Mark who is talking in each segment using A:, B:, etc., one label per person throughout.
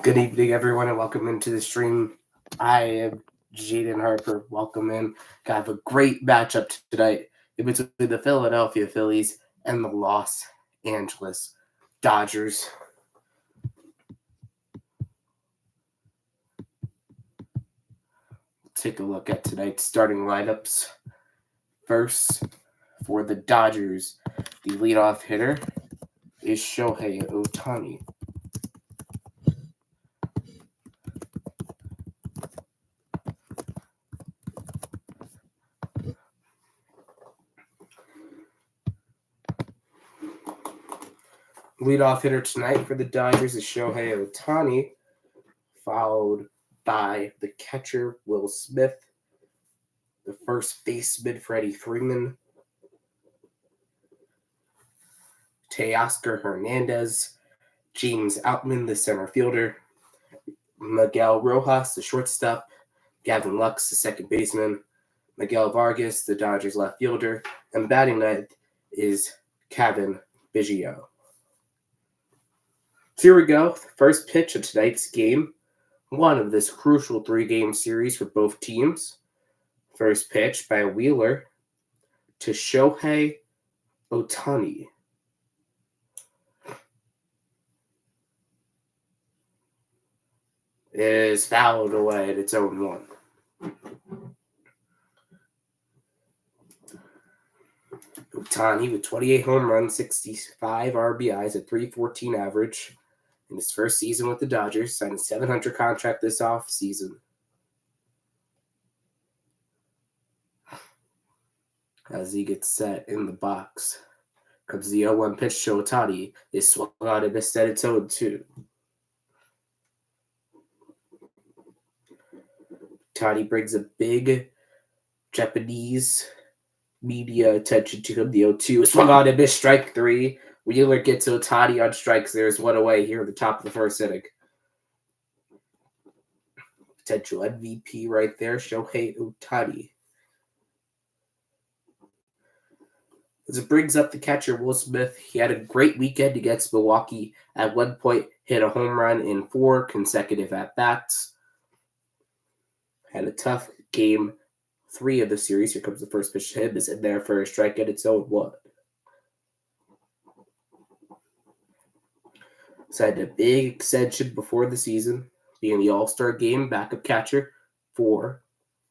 A: Good evening, everyone, and welcome into the stream. I am Jaden Harper. Welcome in. Got a great matchup tonight in between the Philadelphia Phillies and the Los Angeles Dodgers. Take a look at tonight's starting lineups. First, for the Dodgers, the leadoff hitter is Shohei Ohtani. Leadoff hitter tonight for the Dodgers is Shohei Ohtani, followed by the catcher Will Smith, the first baseman Freddie Freeman, Teoscar Hernandez, James Outman, the center fielder, Miguel Rojas, the shortstop, Gavin Lux, the second baseman, Miguel Vargas, the Dodgers left fielder, and batting ninth is Kevin Biggio. So here we go. The first pitch of tonight's game, one of this crucial three-game series for both teams. First pitch by Wheeler to Shohei Ohtani. Is fouled away at its own one. Ohtani with 28 home runs, 65 RBIs at .314 average in his first season with the Dodgers, signed a $700 contract this offseason. As he gets set in the box, comes the 0-1 pitch to Ohtani. Is swung on and missed at its own 2. Ohtani brings a big Japanese media attention to him. The 0-2 swung on and missed, strike 3. Wheeler gets Ohtani on strikes. There's one away here at the top of the first inning. Potential MVP right there, Shohei Ohtani. As it brings up the catcher, Will Smith, he had a great weekend against Milwaukee. At one point, hit a home run in 4 consecutive at-bats. Had a tough game 3 of the series. Here comes the first pitch to him. Is in there for a strike at its own 1. Signed a big extension before the season, being the All-Star Game backup catcher for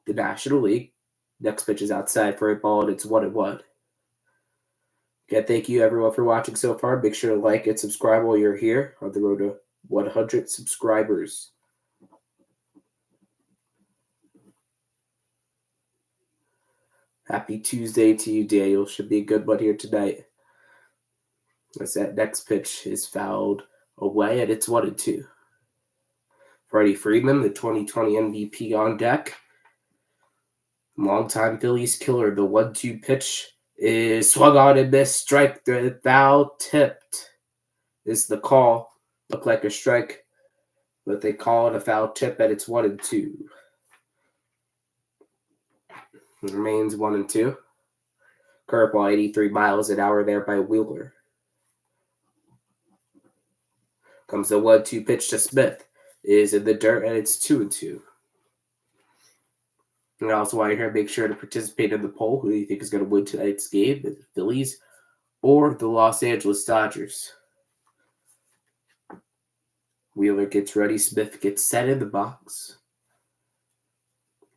A: the National League. Next pitch is outside for a ball, and it's 1-1. Again, thank you everyone for watching so far. Make sure to like and subscribe while you're here on the road to 100 subscribers. Happy Tuesday to you, Daniel. Should be a good one here tonight. As that next pitch is fouled away, and it's 1-2. Freddie Freeman, the 2020 MVP on deck. Longtime Phillies killer. The 1-2 pitch is swung on and missed. Strike. The foul tipped is the call. Looked like a strike, but they call it a foul tip, and it's 1-2. It remains 1-2. Curveball, 83 miles an hour there by Wheeler. Comes the 1-2 pitch to Smith. Is in the dirt, and it's 2-2. And also, while you're here, make sure to participate in the poll. Who do you think is going to win tonight's game? The Phillies or the Los Angeles Dodgers? Wheeler gets ready. Smith gets set in the box.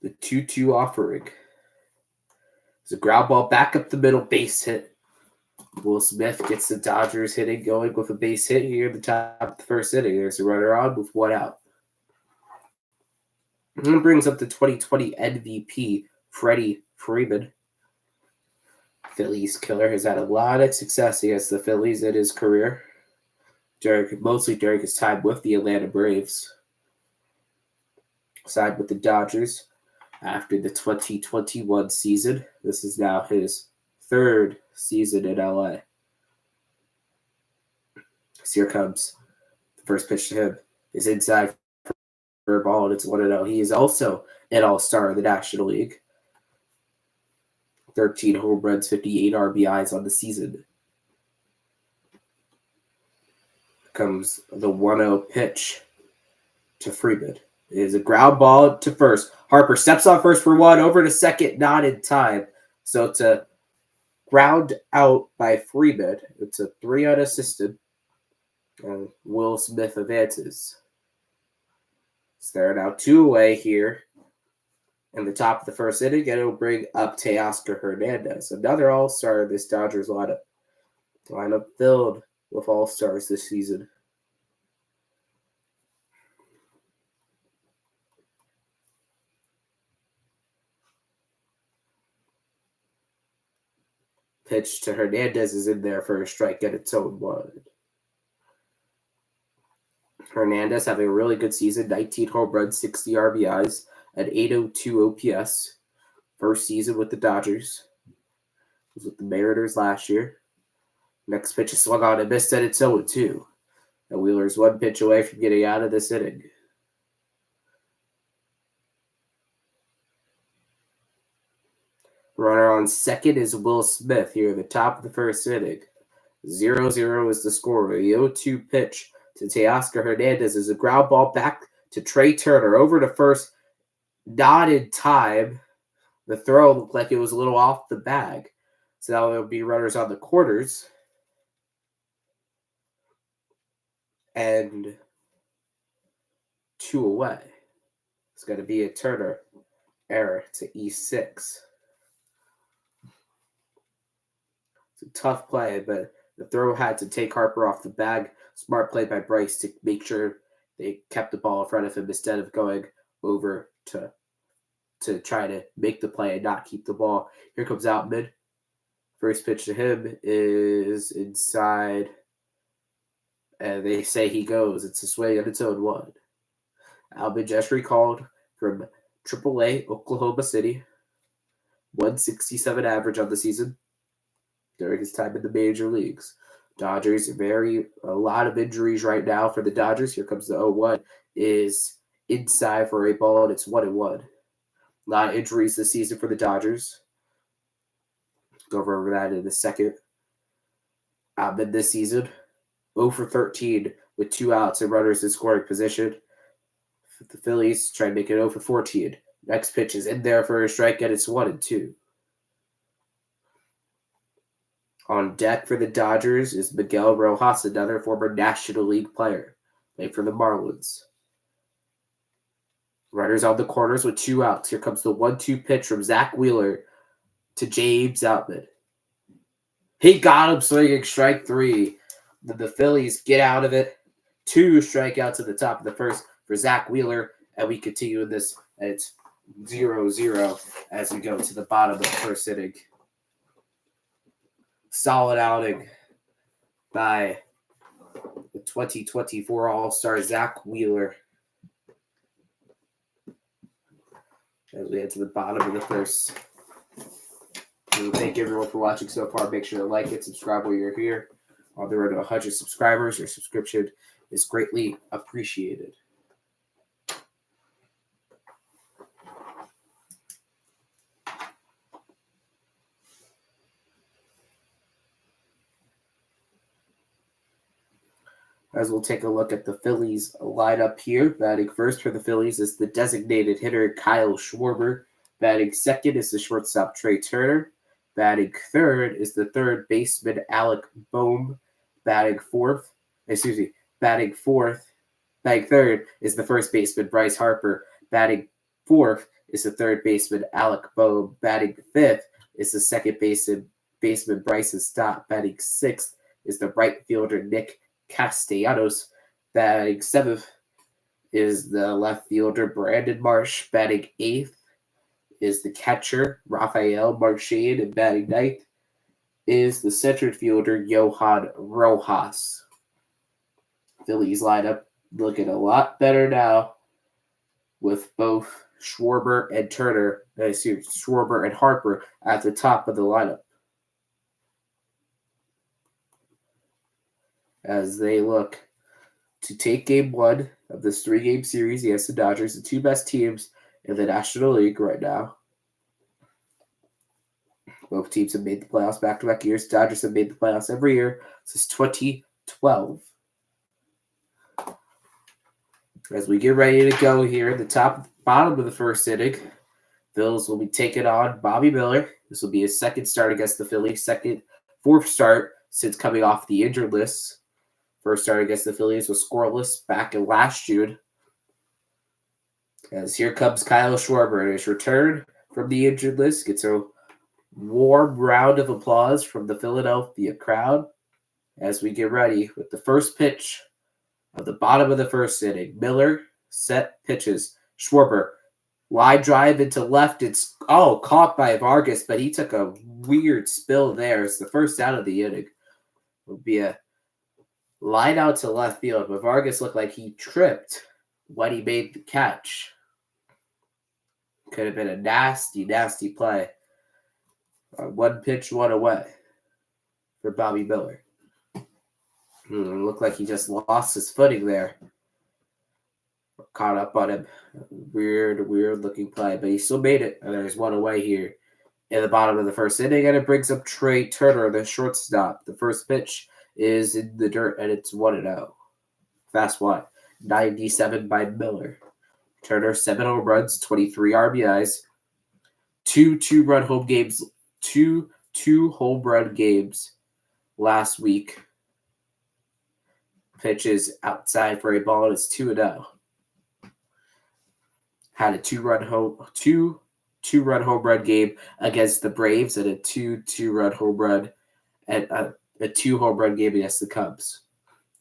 A: The 2-2 offering. It's a ground ball back up the middle, base hit. Will Smith gets the Dodgers hitting going with a base hit here at the top of the first inning. There's a runner on with 1 out. And it brings up the 2020 MVP, Freddie Freeman. Phillies killer has had a lot of success against the Phillies in his career, mostly during his time with the Atlanta Braves. Signed with the Dodgers after the 2021 season. This is now his 3rd season in LA. So here comes the first pitch to him. Is inside for a ball, and it's 1-0. He is also an all-star in the National League. 13 home runs, 58 RBIs on the season. Comes the 1-0 pitch to Freeman. It is a ground ball to first. Harper steps on first for one, over to second, not in time. So it's a ground out by Freeman. It's a 3 unassisted. And Will Smith advances. So they're now 2 away here in the top of the first inning, and it'll bring up Teoscar Hernandez, another all-star in this Dodgers lineup. The lineup filled with all-stars this season. Pitch to Hernandez is in there for a strike at its own 1. Hernandez having a really good season, 19 home runs, 60 RBIs, an 802 OPS. First season with the Dodgers. Was with the Mariners last year. Next pitch is swung on and missed at its 0-2. And Wheeler's 1 pitch away from getting out of this inning. Runner on second is Will Smith here at the top of the first inning. 0-0 is the score. A 0-2 pitch to Teoscar Hernandez is a ground ball back to Trey Turner. Over to first, not in time. The throw looked like it was a little off the bag. So now there'll be runners on the corners. And 2 away. It's going to be a Turner error to E6. It's a tough play, but the throw had to take Harper off the bag. Smart play by Bryce to make sure they kept the ball in front of him instead of going over to try to make the play and not keep the ball. Here comes Outman. First pitch to him is inside, and they say he goes. It's a swing on its own 1. Outman just recalled from AAA Oklahoma City. 167 average on the season during his time in the major leagues. Dodgers, a lot of injuries right now for the Dodgers. Here comes the 0-1. Is inside for a ball, and it's 1-1. A lot of injuries this season for the Dodgers. Go over that in a second. Outman this season, 0 for 13 with 2 outs and runners in scoring position. The Phillies try to make it 0 for 14. Next pitch is in there for a strike, and it's 1-2. On deck for the Dodgers is Miguel Rojas, another former National League player. Played for the Marlins. Runners on the corners with 2 outs. Here comes the 1-2 pitch from Zack Wheeler to James Outman. He got him swinging strike 3. The Phillies get out of it. 2 strikeouts at the top of the first for Zack Wheeler. And we continue in this. And it's 0-0 as we go to the bottom of the first inning. Solid outing by the 2024 All-Star Zack Wheeler. As we head to the bottom of the first. Thank everyone for watching so far. Make sure to like it, subscribe while you're here. On the road to 100 subscribers, your subscription is greatly appreciated. As we'll take a look at the Phillies lineup here. Batting first for the Phillies is the designated hitter Kyle Schwarber. Batting second is the shortstop Trey Turner. Batting third is the third baseman Alec Boehm. Batting third is the first baseman Bryce Harper. Batting fourth is the third baseman Alec Boehm. Batting fifth is the second baseman Bryson Stott. Batting sixth is the right fielder Nick Castellanos. Batting seventh is the left fielder Brandon Marsh. Batting eighth is the catcher Rafael Marchand, and batting ninth is the center fielder Johan Rojas. Phillies lineup looking a lot better now with both Schwarber and Harper at the top of the lineup. As they look to take game 1 of this 3-game series against the Dodgers, the 2 best teams in the National League right now. Both teams have made the playoffs back-to-back years. Dodgers have made the playoffs every year since 2012. As we get ready to go here, bottom of the first inning, Phillies will be taking on Bobby Miller. This will be his second start against the Phillies, fourth start since coming off the injured list. First start against the Phillies was scoreless back in last June. As here comes Kyle Schwarber in his return from the injured list. Gets a warm round of applause from the Philadelphia crowd as we get ready with the first pitch of the bottom of the first inning. Miller set pitches. Schwarber, wide drive into left. It's caught by Vargas, but he took a weird spill there. It's the first out of the inning. It would be a line out to left field, but Vargas looked like he tripped when he made the catch. Could have been a nasty, nasty play. One pitch, one away for Bobby Miller. Looked like he just lost his footing there. Caught up on him. Weird looking play, but he still made it. And there's one away here in the bottom of the first inning, and it brings up Trey Turner, the shortstop. The first pitch is in the dirt, and it's 1-0. Fast one. 97 by Miller. Turner, 7 home runs, 23 RBIs, two two-run home games last week. Pitches outside for a ball, and it's 2-0. Had a two-run home run game against the Braves and a two-run home run and a 2-home run game against the Cubs.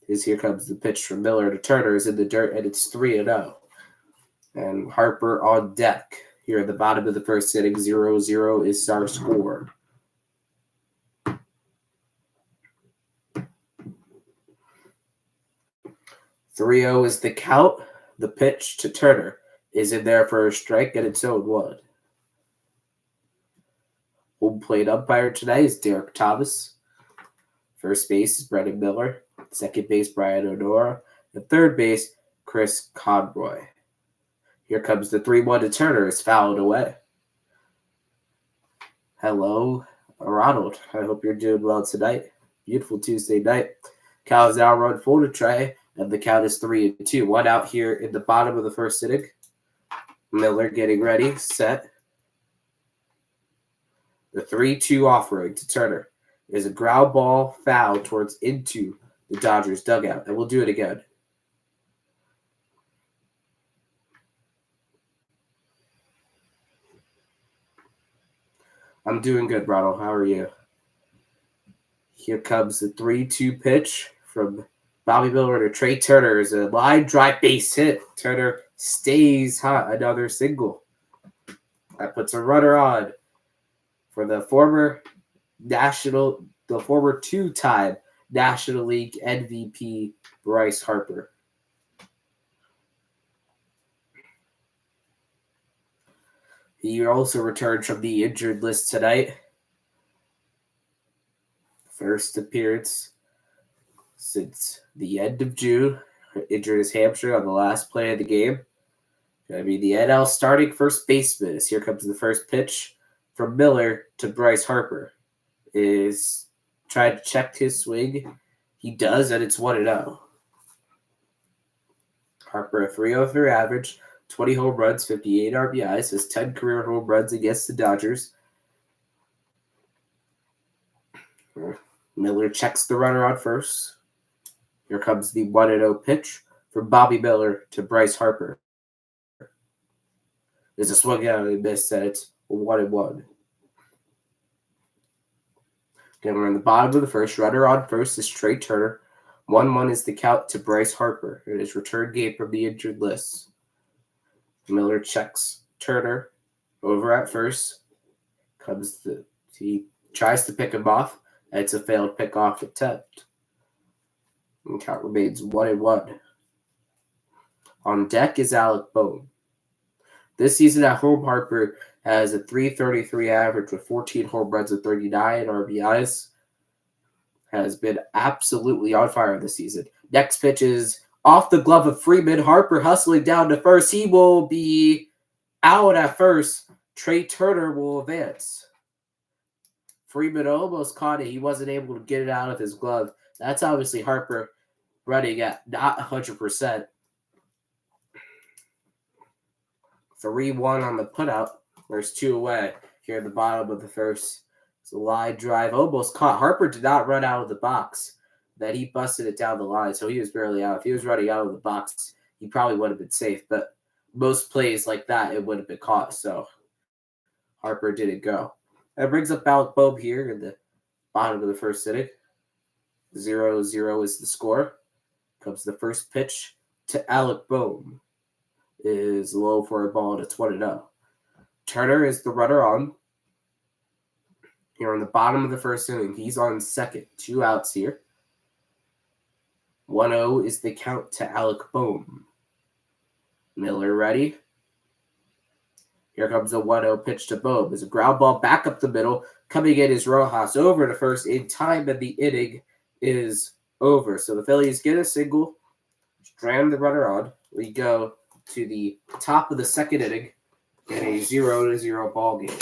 A: Here comes the pitch from Miller to Turner is in the dirt, and it's 3-0. And Harper on deck here at the bottom of the first inning. 0-0 is our score. .30 is the count. The pitch to Turner is in there for a strike, and it's 0-1. Home plate umpire tonight is Derek Thomas. First base is Brendan Miller. Second base, Brian O'Nora. And third base, Chris Conroy. Here comes the 3-1 to Turner. It's fouled away. Hello, Ronald. I hope you're doing well tonight. Beautiful Tuesday night. Cal is now run full to Trey, and the count is 3-2. One out here in the bottom of the first inning. Miller getting ready, set. The 3-2 offering to Turner is a ground ball foul into the Dodgers dugout, and we'll do it again. I'm doing good, Ronald. How are you? Here comes the 3-2 pitch from Bobby Miller to Trey Turner. Is a line drive base hit. Turner stays hot. Another single. That puts a runner on for the former two-time National League MVP Bryce Harper. He also returned from the injured list tonight. First appearance since the end of June. Injured his hamstring on the last play of the game. Going to be the NL starting first baseman. As here comes the first pitch from Miller to Bryce Harper. Is trying to check his swing. He does, and it's 1-0. Harper, a .303 average, 20 home runs, 58 RBIs, has 10 career home runs against the Dodgers. Miller checks the runner on first. Here comes the 1-0 pitch from Bobby Miller to Bryce Harper. There's a swing out and a miss, and it's 1-1. Again, we're in the bottom of the first. Runner on first is Trey Turner. 1-1 is the count to Bryce Harper in his return game from the injured list. Miller checks Turner over at first. He tries to pick him off, and it's a failed pickoff attempt. And count remains 1-1. On deck is Alec Bohm. This season at home, Harper has a .333 average with 14 home runs and 39 RBIs. Has been absolutely on fire this season. Next pitch is off the glove of Freeman. Harper hustling down to first. He will be out at first. Trey Turner will advance. Freeman almost caught it. He wasn't able to get it out of his glove. That's obviously Harper running at not 100%. 3-1 on the putout. There's 2 away here at the bottom of the first. It's a line drive, almost caught. Harper did not run out of the box. Then he busted it down the line, so he was barely out. If he was running out of the box, he probably would have been safe. But most plays like that, it would have been caught. So Harper didn't go. That brings up Alec Bohm here in the bottom of the first inning. 0-0 is the score. Comes the first pitch to Alec Bohm. Is low for a ball, and it's 1-0. Turner is the runner on. Here on the bottom of the first inning, he's on second. 2 outs here. 1-0 is the count to Alec Bohm. Miller ready. Here comes a 1-0 pitch to Bohm. There's a ground ball back up the middle. Coming in is Rojas over to first in time, and the inning is over. So the Phillies get a single, strand the runner on. We go to the top of the second inning in a 0-0 ball game.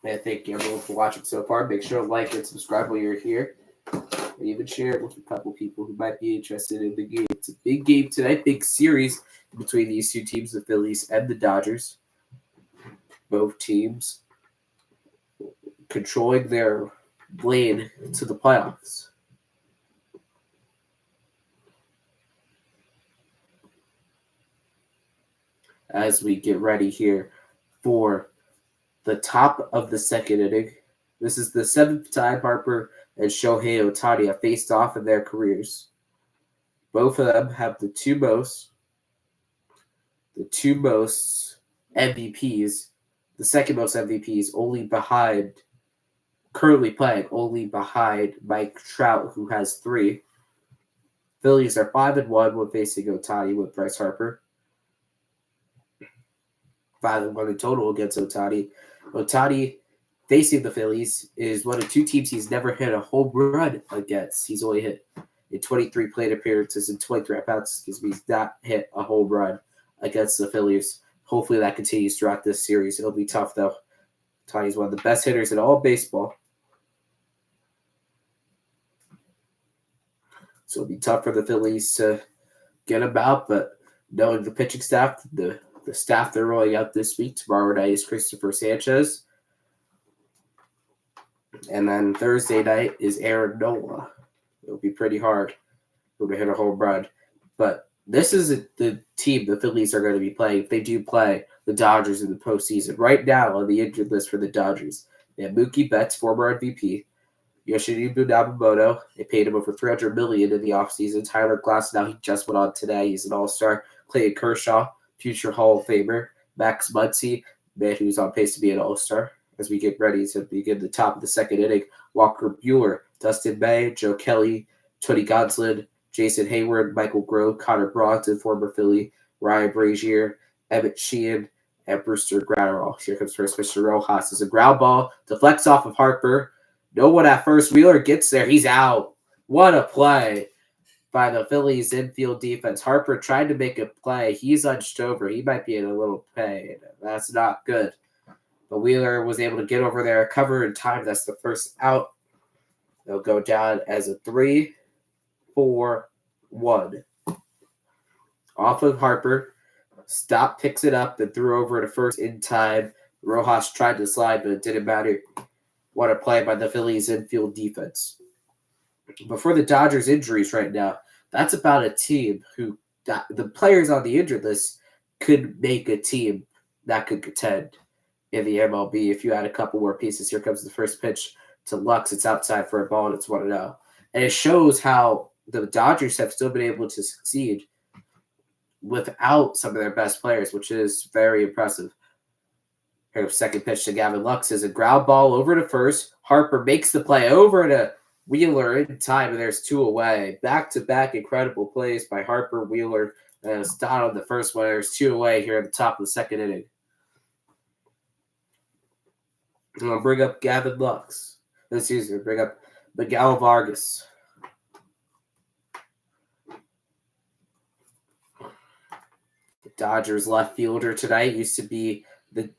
A: And thank you everyone for watching so far. Make sure to like and subscribe while you're here. And even share it with a couple people who might be interested in the game. It's a big game tonight, big series between these two teams, the Phillies and the Dodgers. Both teams controlling their lane to the playoffs. As we get ready here for the top of the second inning. This is the 7th time Harper and Shohei Ohtani have faced off in their careers. Both of them have the two most MVPs, the second most MVPs, currently playing only behind Mike Trout, who has 3. Phillies are 5-1 when facing Ohtani with Bryce Harper. 5-1 in total against Ohtani. Ohtani, facing the Phillies, is one of 2 teams he's never hit a home run against. He's only hit in 23 plate appearances and 23 at-bats. He's not hit a home run against the Phillies. Hopefully that continues throughout this series. It'll be tough, though. Ohtani's one of the best hitters in all baseball. So it'll be tough for the Phillies to get him out, but knowing the pitching staff, the staff they're rolling out this week, tomorrow night is Christopher Sanchez. And then Thursday night is Aaron Nola. It'll be pretty hard to hit a home run. But this is the team the Phillies are going to be playing if they do play the Dodgers in the postseason. Right now on the injured list for the Dodgers, they have Mookie Betts, former MVP, Yoshinobu Yamamoto. They paid him over $300 million in the offseason. Tyler Glasnow, he just went on today. He's an all-star. Clayton Kershaw, future Hall of Famer. Max Muncy, man who's on pace to be an all-star. As we get ready to begin the top of the second inning, Walker Buehler, Dustin May, Joe Kelly, Tony Gonsolin, Jason Hayward, Michael Grove, Connor Brogdon, former Philly, Ryan Brazier, Emmett Sheehan, and Brewster Gratterall. Here comes first pitch to Rojas. It's a ground ball, deflects off of Harper. No one at first. Wheeler gets there. He's out. What a play by the Phillies infield defense. Harper tried to make a play. He's hunched over. He might be in a little pain. That's not good. But Wheeler was able to get over there, cover in time. That's the first out. They'll go down as a 3-4-1. Off of Harper. Stop, picks it up, and threw over to first in time. Rojas tried to slide, but it didn't matter. What a play by the Phillies infield defense. Before the Dodgers injuries right now, that's about a team who the players on the injured list could make a team that could contend in the MLB if you add a couple more pieces. Here comes the first pitch to Lux. It's outside for a ball, and it's 1-0. And it shows how the Dodgers have still been able to succeed without some of their best players, which is very impressive. Here's second pitch to Gavin Lux is a ground ball over to first. Harper makes the play over to Wheeler in time, and there's 2 away. Back-to-back incredible plays by Harper, Wheeler, and Stott on the first one. There's 2 away here at the top of the second inning. I'm going to bring up Gavin Lux. Bring up Miguel Vargas. The Dodgers left fielder tonight used to be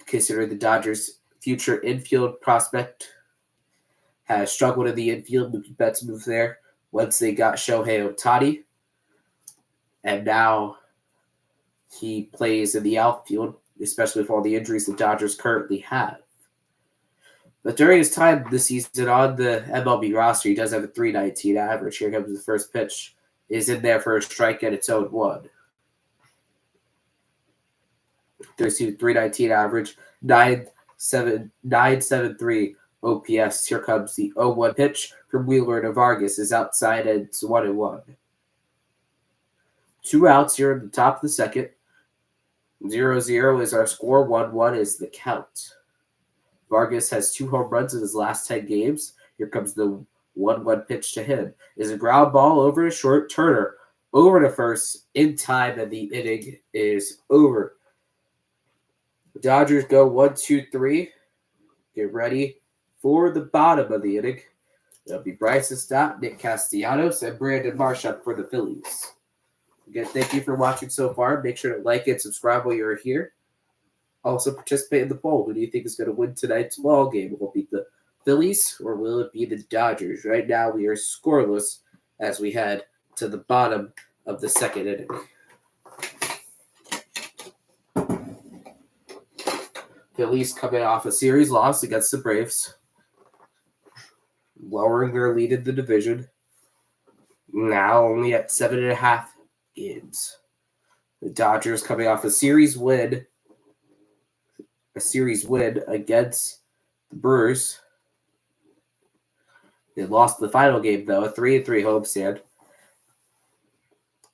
A: considered the Dodgers future infield prospect, has struggled in the infield. Mookie Betts moved there once they got Shohei Ohtani, and now he plays in the outfield, especially with all the injuries the Dodgers currently have. But during his time this season on the MLB roster, he does have a .319 average. Here comes the first pitch. Is in there for a strike at its own one. There's a .319 average, 973 OPS. Here comes the 0-1 pitch from Wheeler to Vargas. Is outside and it's 1-1. 2 outs here in the top of the second. 0-0 is our score. 1-1 is the count. Vargas has 2 home runs in his last 10 games. Here comes the 1-1 pitch to him. Is a ground ball over to short. Turner over to first in time, and the inning is over. The Dodgers go 1-2-3. Get ready for the bottom of the inning. It'll be Bryson Stott, Nick Castellanos, and Brandon Marshak for the Phillies. Again, thank you for watching so far. Make sure to like and subscribe while you're here. Also, participate in the poll. Who do you think is going to win tonight's ball game? Will it be the Phillies or will it be the Dodgers? Right now, we are scoreless as we head to the bottom of the second inning. Phillies coming off a series loss against the Braves, lowering their lead in the division. Now only at 7.5 games. The Dodgers coming off a series win against the Brewers. They lost the final game, though, a 3-3 homestand.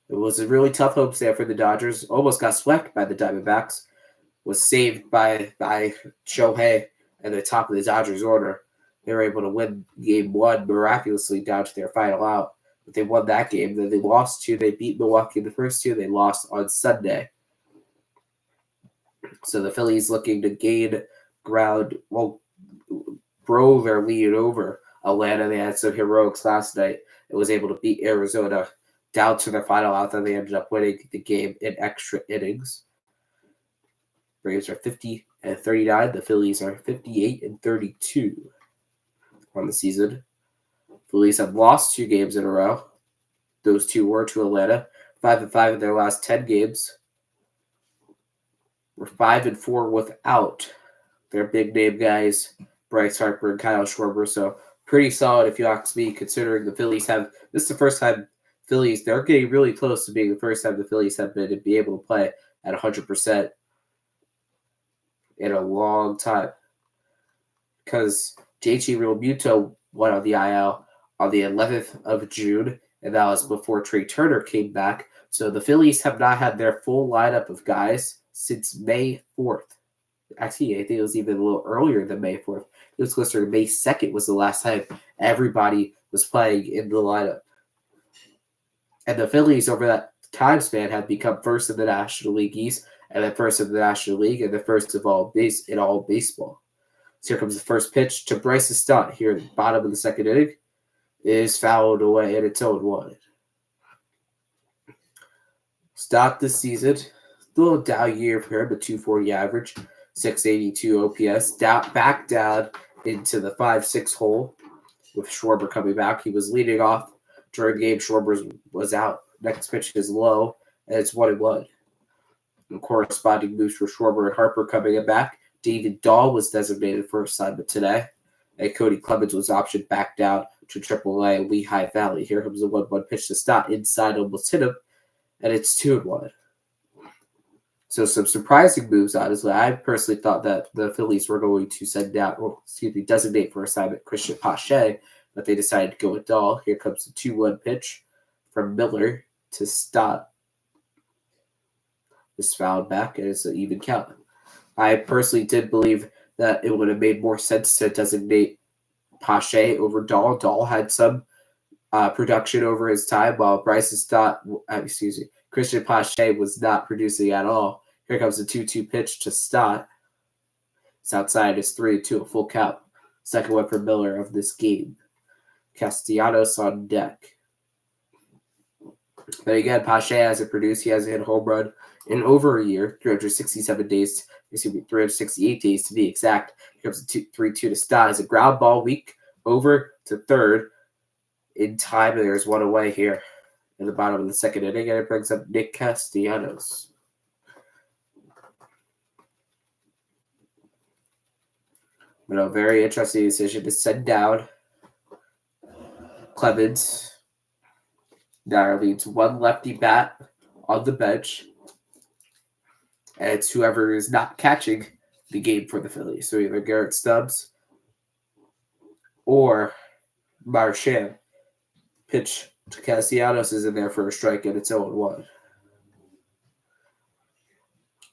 A: It was a really tough homestand for the Dodgers. Almost got swept by the Diamondbacks. Was saved by Shohei at the top of the Dodgers order. They were able to win game 1 miraculously down to their final out. But they won that game. Then they lost 2. They beat Milwaukee in the first 2. They lost on Sunday. So the Phillies looking to gain ground, grow their lead over Atlanta. They had some heroics last night and was able to beat Arizona down to their final out. Then they ended up winning the game in extra innings. Braves are 50-39. The Phillies are 58-32 on the season. Phillies have lost 2 games in a row. Those 2 were to Atlanta. 5-5 in their last 10 games. We're 5-4 without their big name guys, Bryce Harper and Kyle Schwarber. So pretty solid if you ask me, considering the Phillies have – this is the first time Phillies – they're getting really close to being the first time the Phillies have been to be able to play at 100% in a long time. Because J.G. Realmuto went on the IL on the 11th of June, and that was before Trey Turner came back. So the Phillies have not had their full lineup of guys since May 4th. Actually, I think it was even a little earlier than May 4th. It was closer to May 2nd was the last time everybody was playing in the lineup. And the Phillies, over that time span, have become first in the National League East, and then first in the National League, and the first of all in all baseball. So here comes the first pitch to Bryson Stott here at the bottom of the second inning. It is fouled away at its own one. Stott this season, a little down year for him, a .240 average, 682 OPS, back down into the 5-6 hole with Schwarber coming back. He was leading off during the game. Schwarber was out. Next pitch is low, and it's 1-1. And corresponding moves for Schwarber and Harper coming back. David Dahl was designated for assignment today, and Cody Clemens was optioned back down to AAA Lehigh Valley. Here comes the 1-1 pitch to Stott. Inside almost hit him, and it's 2-1. So some surprising moves, honestly. I personally thought that the Phillies were going to designate for assignment Christian Pache, but they decided to go with Dahl. Here comes the 2-1 pitch from Miller to Stott. Is fouled back, and it's an even count. I personally did believe that it would have made more sense to designate Pache over Dahl. Dahl had some production over his time, while Christian Pache was not producing at all. Here comes the 2-2 pitch to Stott. It's outside. It's 3-2, a full count. Second one for Miller of this game. Castellanos on deck. But again, Pache hasn't produced. He hasn't hit a home run in over a year, 367 days, 368 days to be exact. Here comes a 3-2 to Stas. A ground ball weak over to third in time. And there's one away here in the bottom of the second inning. And it brings up Nick Castellanos. But a very interesting decision to send down Clemens. Now leaves one lefty bat on the bench. And it's whoever is not catching the game for the Phillies. So either Garrett Stubbs or Marchand. Pitch to Castellanos is in there for a strike, and it's 0-1.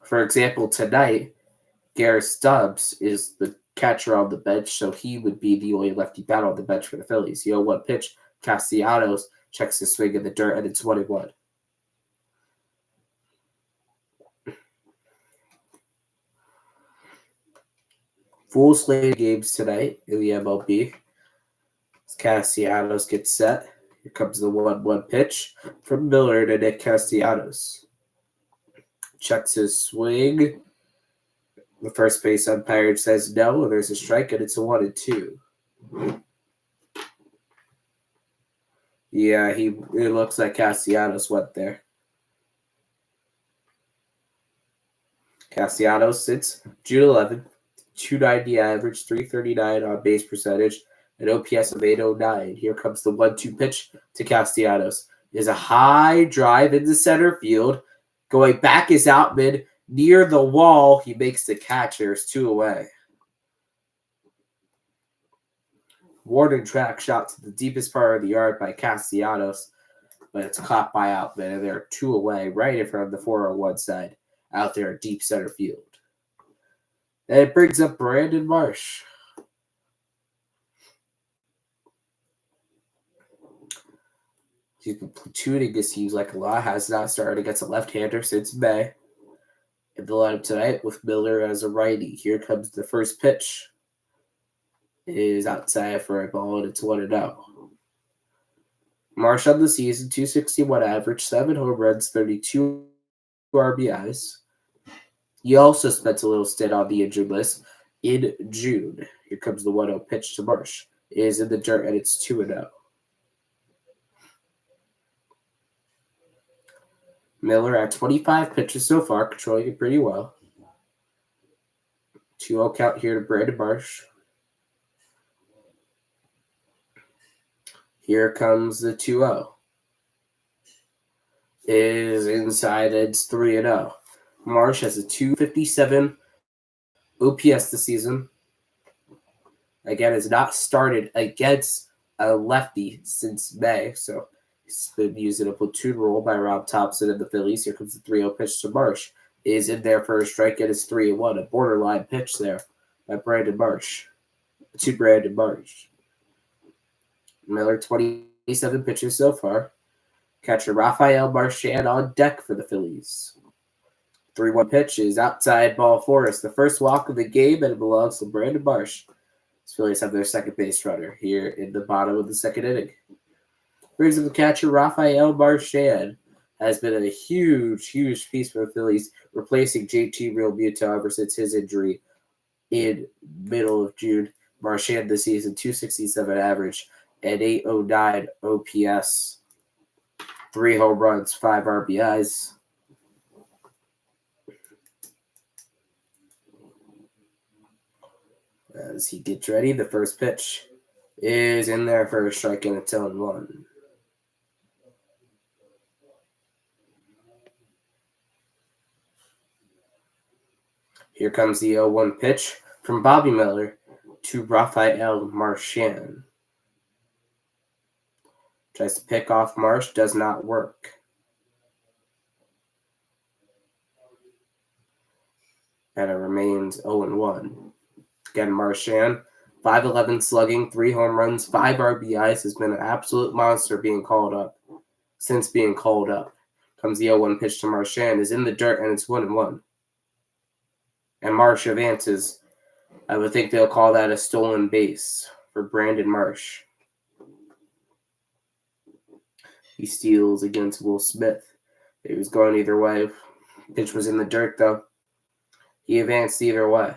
A: For example, tonight, Garrett Stubbs is the catcher on the bench, so he would be the only lefty bat on the bench for the Phillies. 0-1 pitch. Castellanos checks his swing in the dirt, and it's 1-1. Full slate of games tonight in the MLB. Castellanos gets set. Here comes the 1-1 pitch from Miller to Nick Castellanos. Checks his swing. The first base umpire says no, and there's a strike, and it's a 1-2. Yeah, it looks like Castellanos went there. Castellanos sits June 11th, 290 average, 339 on base percentage, an OPS of 809. Here comes the 1-2 pitch to Castellanos. There's a high drive into center field. Going back is Outman. Near the wall, he makes the catch. There's 2 away. Warning track shot to the deepest part of the yard by Castellanos, but it's caught by Outman, and they're 2 away right in front of the 401 side out there at deep center field. And it brings up Brandon Marsh. He's been platooning, it seems like a lot. Has not started against a left-hander since May. In the lineup tonight with Miller as a righty. Here comes the first pitch. It is outside for a ball, and it's 1-0. Marsh on the season, 261 average, 7 home runs, 32 RBIs. He also spent a little stint on the injured list in June. Here comes the 1-0 pitch to Marsh. It is in the dirt, and it's 2-0. Miller at 25 pitches so far, controlling it pretty well. 2-0 count here to Brandon Marsh. Here comes the 2-0. It is inside, it's 3-0. Marsh has a 257 OPS this season. Again, has not started against a lefty since May, so he's been using a platoon role by Rob Thompson and the Phillies. Here comes the 3-0 pitch to Marsh. It is in there for a strike, and it's 3-1. A borderline pitch there by Brandon Marsh. To Brandon Marsh. Miller, 27 pitches so far. Catcher Rafael Marchand on deck for the Phillies. 3-1 pitch is outside ball for us. The first walk of the game, and it belongs to Brandon Marsh. The Phillies have their second base runner here in the bottom of the second inning. Brings up the catcher Rafael Marchand. Has been a huge, huge piece for the Phillies, replacing JT Realmuto ever since his injury in middle of June. Marchand this season, 267 average and 809 OPS. 3 home runs, 5 RBIs. As he gets ready, the first pitch is in there for a strike, and it's 0-1. Here comes the 0-1 pitch from Bobby Miller to Rafael Marchand. Tries to pick off Marsh, does not work. And it remains 0-1. Again, Marchand, 5'11" slugging, 3 home runs, 5 RBIs, has been an absolute monster being called up. Since being called up. Comes the 0-1 pitch to Marchand, is in the dirt, and it's 1-1. And Marsh advances. I would think they'll call that a stolen base for Brandon Marsh. He steals against Will Smith. It was going either way. Pitch was in the dirt, though. He advanced either way.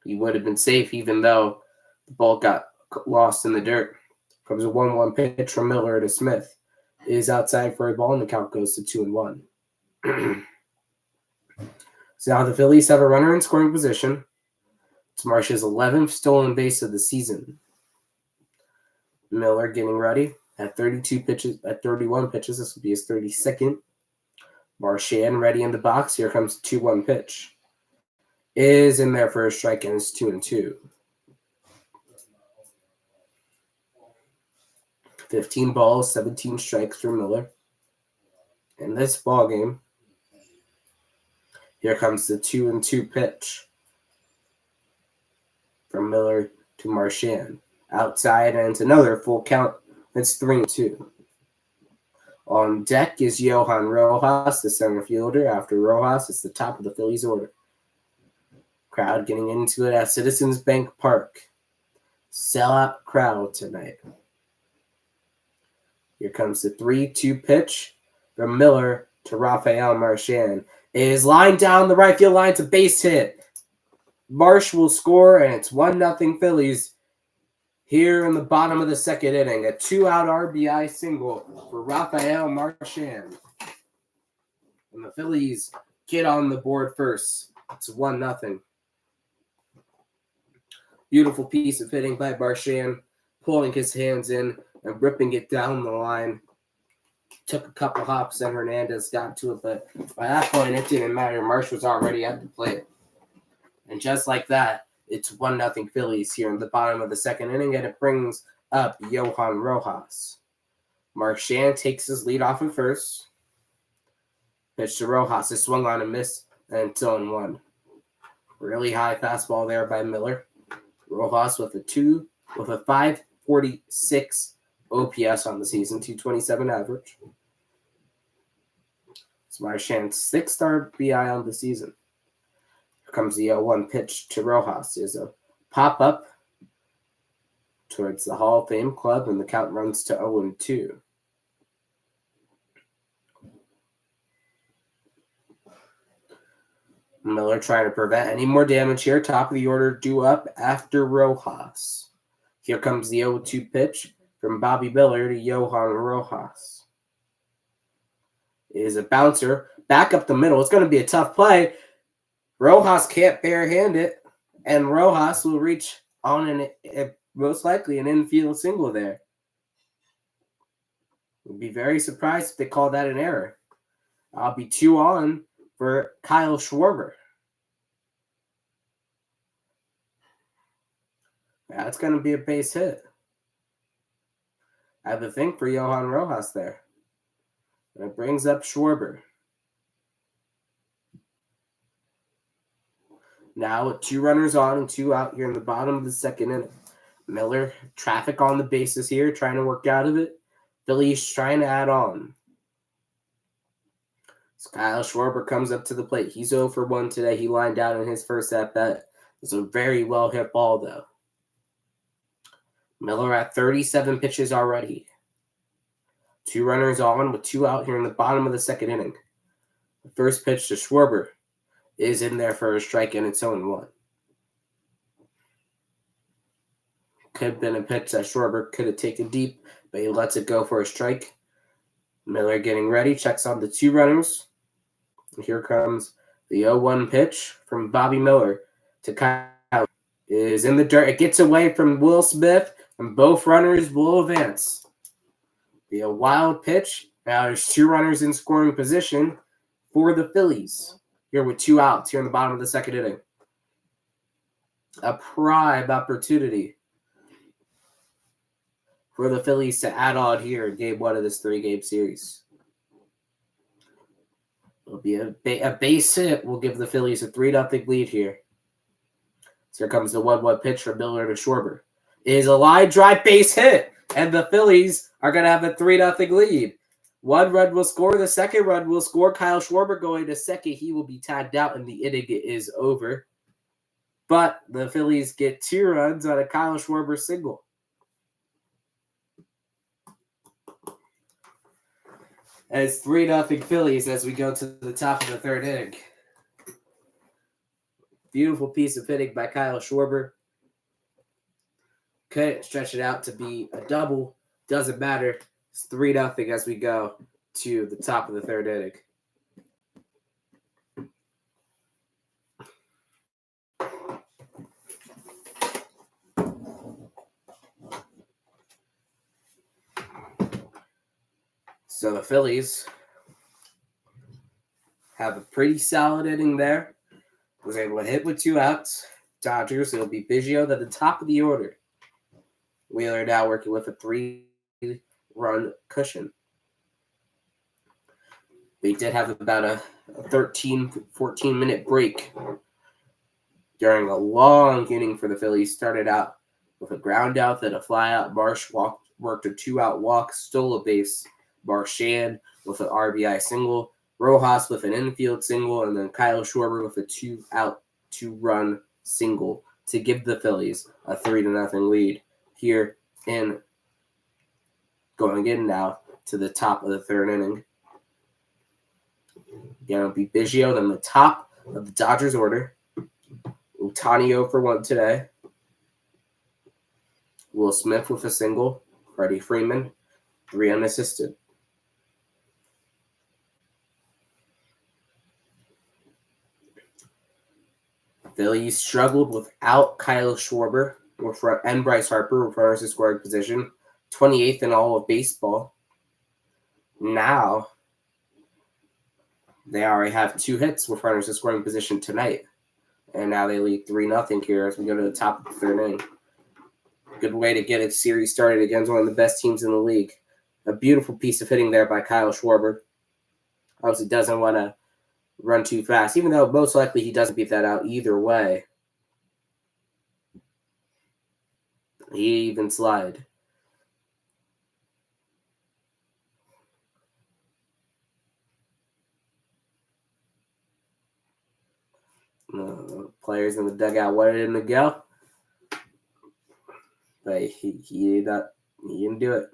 A: He would have been safe even though the ball got lost in the dirt. Comes a 1-1 pitch from Miller to Smith. It is outside for a ball, and the count goes to 2-1. So now the Phillies have a runner in scoring position. It's Marsh's 11th stolen base of the season. Miller getting ready at 31 pitches. This will be his 32nd. Marchand ready in the box. Here comes the 2-1 pitch. Is in there for a strike, and it's 2-2. 15 balls, 17 strikes for Miller. In this ball game, here comes the 2-2 pitch from Miller to Marchand. Outside, and it's another full count. It's 3-2. On deck is Johan Rojas, the center fielder. After Rojas, it's the top of the Phillies order. Crowd getting into it at Citizens Bank Park. Sellout crowd tonight. Here comes the 3-2 pitch from Miller to Rafael Marchand. It is lined down the right field line. It's a base hit. Marsh will score, and it's 1-0 Phillies here in the bottom of the second inning. A 2-out RBI single for Rafael Marchand. And the Phillies get on the board first. It's 1-0. Beautiful piece of hitting by Marchand, pulling his hands in and ripping it down the line. Took a couple hops and Hernandez got to it, but by that point it didn't matter. Marsh was already at the plate. And just like that, it's 1-0 Phillies here in the bottom of the second inning, and it brings up Johan Rojas. Marchand takes his lead off at first. Pitch to Rojas. It swung on and missed, and it's 0-1. Really high fastball there by Miller. Rojas with a 546 OPS on the season, 227 average. It's Marchand's 6th RBI on the season. Here comes the 0-1 pitch to Rojas. There's a pop-up towards the Hall of Fame club, and the count runs to 0-2. Miller trying to prevent any more damage here. Top of the order due up after Rojas. Here comes the 0-2 pitch from Bobby Miller to Johan Rojas. It is a bouncer. Back up the middle. It's going to be a tough play. Rojas can't barehand it, and Rojas will reach on most likely an infield single there. Would be very surprised if they call that an error. I'll be 2 on for Kyle Schwarber. That's going to be a base hit. I have a thing for Johan Rojas there. And it brings up Schwarber. Now with 2 runners on and 2 out here in the bottom of the second inning. Miller, traffic on the bases here, trying to work out of it. Phillies trying to add on. Kyle Schwarber comes up to the plate. He's 0 for 1 today. He lined out in his first at-bat. It's a very well-hit ball, though. Miller at 37 pitches already. 2 runners on with 2 out here in the bottom of the second inning. The first pitch to Schwarber is in there for a strike, and it's 0-1. Could have been a pitch that Schwarber could have taken deep, but he lets it go for a strike. Miller getting ready, checks on the 2 runners. And here comes the 0-1 pitch from Bobby Miller to Kyle. It is in the dirt. It gets away from Will Smith, and both runners will advance. Be a wild pitch. Now there's 2 runners in scoring position for the Phillies. Here with 2 outs here in the bottom of the second inning. A prime opportunity for the Phillies to add on here in game 1 of this 3-game series. It'll be a base hit. Will give the Phillies a 3-0 lead here. So here comes the 1-1 pitch from Miller to Schwarber. It is a line drive base hit, and the Phillies are going to have a 3-0 lead. 1 run will score. The second run will score. Kyle Schwarber going to second. He will be tagged out, and the inning is over. But the Phillies get 2 runs on a Kyle Schwarber single. And it's 3-0 Phillies as we go to the top of the third inning. Beautiful piece of hitting by Kyle Schwarber. Couldn't stretch it out to be a double. Doesn't matter. It's 3-0 as we go to the top of the third inning. So the Phillies have a pretty solid inning there. Was able to hit with 2 outs. Dodgers, it'll be Biggio at the top of the order. Wheeler now working with a 3-run cushion. We did have about a 14-minute break during a long inning for the Phillies. Started out with a ground out, then a fly out. Marsh worked a 2-out walk, stole a base. Marchand with an RBI single. Rojas with an infield single, and then Kyle Schwarber with a 2-out, 2-run single to give the Phillies a 3-0 lead here in going in now to the top of the third inning. Again, it'll be Biggio, then the top of the Dodgers order. Ohtani 0 for 1 today. Will Smith with a single. Freddie Freeman, 3 unassisted. Phillies struggled without Kyle Schwarber and Bryce Harper with runners in scoring position, 28th in all of baseball. Now, they already have 2 hits with runners in scoring position tonight. And now they lead 3-0 here as we go to the top of the third inning. Good way to get a series started against one of the best teams in the league. A beautiful piece of hitting there by Kyle Schwarber. Obviously doesn't want to run too fast, even though most likely he doesn't beat that out either way. He even slide. Players in the dugout wanted him to go, but he didn't do it.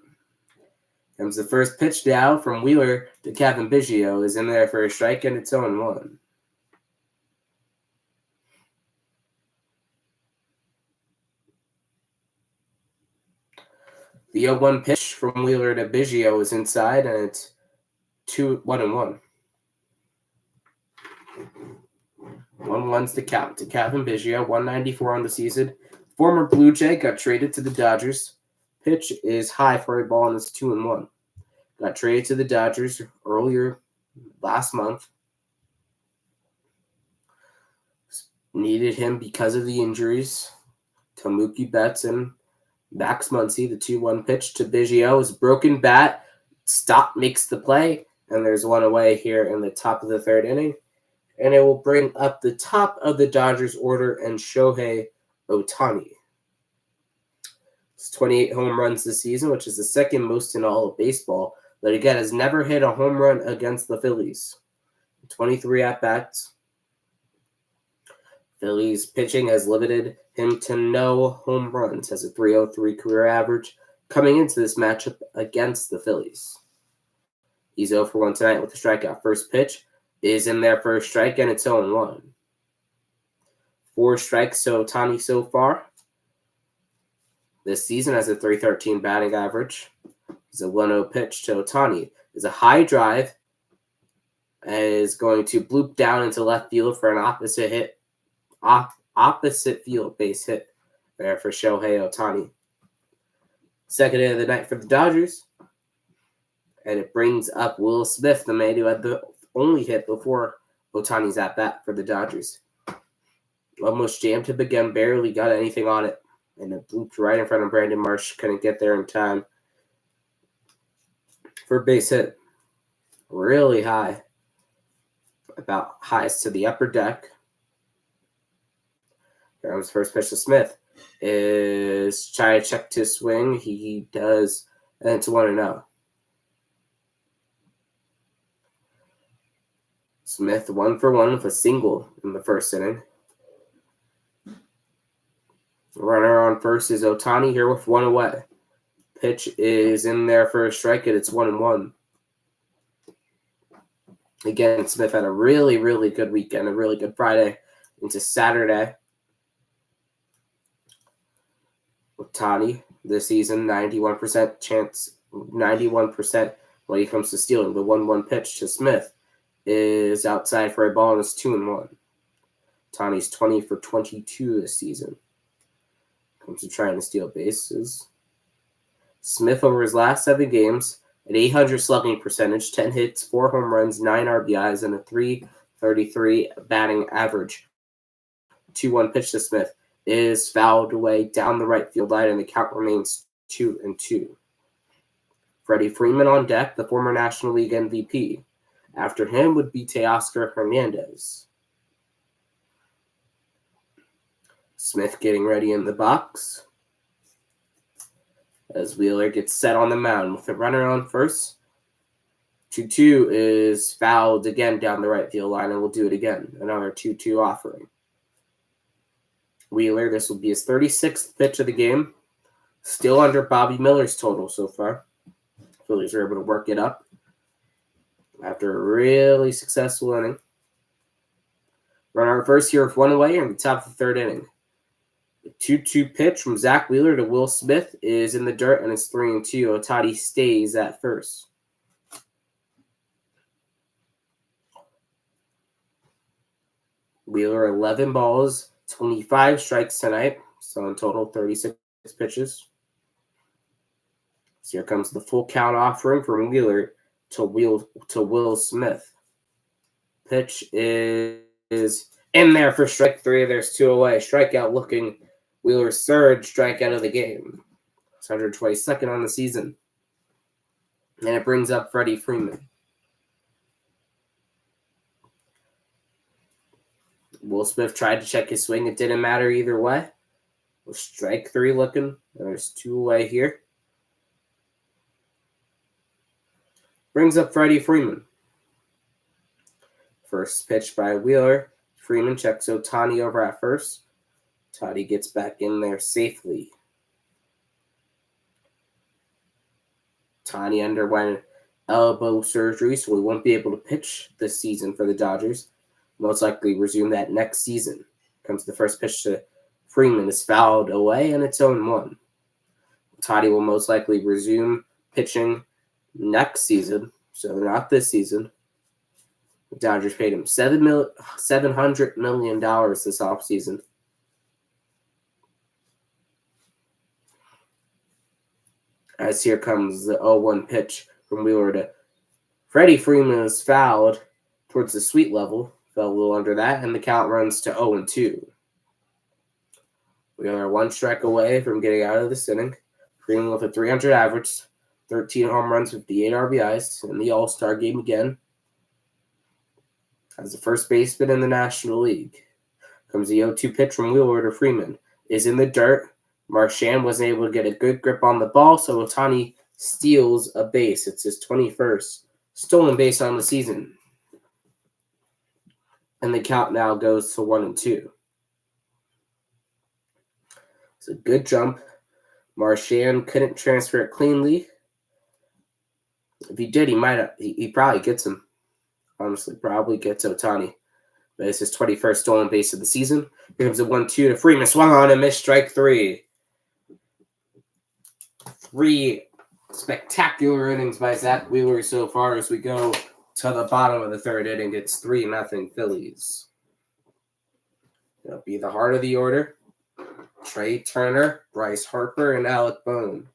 A: Comes the first pitch now from Wheeler to Kevin Biggio. Is in there for a strike, and it's 0-1. The 0-1 pitch from Wheeler to Biggio is inside, and it's 1-1. 1-1's the count to Kevin Biggio, 194 on the season. Former Blue Jay got traded to the Dodgers. Pitch is high for a ball, and it's 2-1. Got traded to the Dodgers earlier last month. Needed him because of the injuries to Mookie Betts and Max Muncy. The 2-1 pitch to Biggio is broken bat. Stop makes the play, and there's one away here in the top of the third inning. And it will bring up the top of the Dodgers order and Shohei Ohtani. It's 28 home runs this season, which is the second most in all of baseball. But again, has never hit a home run against the Phillies. 23 at-bats. Phillies pitching has limited him to no home runs, has a .303 career average coming into this matchup against the Phillies. He's 0 for 1 tonight with a strikeout. First pitch is in there for a strike, and it's 0-1. 4 strikes to Ohtani so far. This season has a .313 batting average. It's a 1-0 pitch to Ohtani. It's a high drive. And is going to bloop down into left field for an opposite field base hit there for Shohei Ohtani. Second hit of the night for the Dodgers. And it brings up Will Smith, the man who had the only hit before Ohtani's at bat for the Dodgers. Almost jammed him again, barely got anything on it. And it blooped right in front of Brandon Marsh. Couldn't get there in time for a base hit. Really high. About highest to the upper deck. Here comes first pitch to Smith. Is try to check to swing. He does. And it's 1-0. Smith 1 for 1 with a single in the first inning. Runner on first is Ohtani here with 1 away. Pitch is in there for a strike, and it's 1-1. Again, Smith had a really, really good weekend, a really good Friday into Saturday. With Tani this season, 91% chance, 91% when he comes to stealing. The 1-1 pitch to Smith is outside for a ball and it's 2-1. Tani's 20 for 22 this season. Comes to trying to steal bases. Smith over his last 7 games, an 800 slugging percentage, 10 hits, 4 home runs, 9 RBIs, and a .333 batting average. 2-1 pitch to Smith is fouled away down the right field line, and the count remains 2-2. Freddie Freeman on deck, the former National League MVP. After him would be Teoscar Hernandez. Smith getting ready in the box as Wheeler gets set on the mound with a runner on first. 2-2 is fouled again down the right field line, and we'll do it again. Another 2-2 offering. Wheeler, this will be his 36th pitch of the game. Still under Bobby Miller's total so far. Phillies are able to work it up after a really successful inning. Runner on first here with 1 away in the top of the 3rd inning. The 2-2 pitch from Zack Wheeler to Will Smith is in the dirt, and it's 3-2. Otani stays at first. Wheeler 11 balls, 25 strikes tonight, so in total 36 pitches. So here comes the full count offering from Wheeler to Will Smith. Pitch is in there for strike 3. There's 2 away. Strikeout looking Wheeler's 3rd strikeout of the game. It's 122nd on the season. And it brings up Freddie Freeman. Will Smith tried to check his swing. It didn't matter either way. With strike 3 looking. There's 2 away here. Brings up Freddie Freeman. First pitch by Wheeler. Freeman checks Otani over at first. Otani gets back in there safely. Otani underwent elbow surgery, so he won't be able to pitch this season for the Dodgers. Most likely resume that next season. Comes the first pitch to Freeman, is fouled away, and it's 0-1. Otani will most likely resume pitching next season, so not this season. The Dodgers paid him $700 million this offseason. As here comes the 0-1 pitch from Wheeler to Freddie Freeman is fouled towards the sweet level. Fell a little under that, and the count runs to 0-2. We are 1 strike away from getting out of this inning. Freeman with a .300 average, 13 home runs, 58 RBIs in the All-Star game again. As the first baseman in the National League. Comes the 0-2 pitch from Wheeler to Freeman. Is in the dirt. Marchand wasn't able to get a good grip on the ball, so Otani steals a base. It's his 21st stolen base on the season. And the count now goes to 1-2. It's a good jump. Marchand couldn't transfer it cleanly. If he did, he probably gets him. Honestly, probably gets Otani. But it's his 21st stolen base of the season. Here comes a 1-2 to Freeman. Swung on and missed strike 3. 3 spectacular innings by Zack Wheeler so far as we go to the bottom of the 3rd inning. It's 3-0 Phillies. It'll be the heart of the order. Trey Turner, Bryce Harper, and Alec Bohm.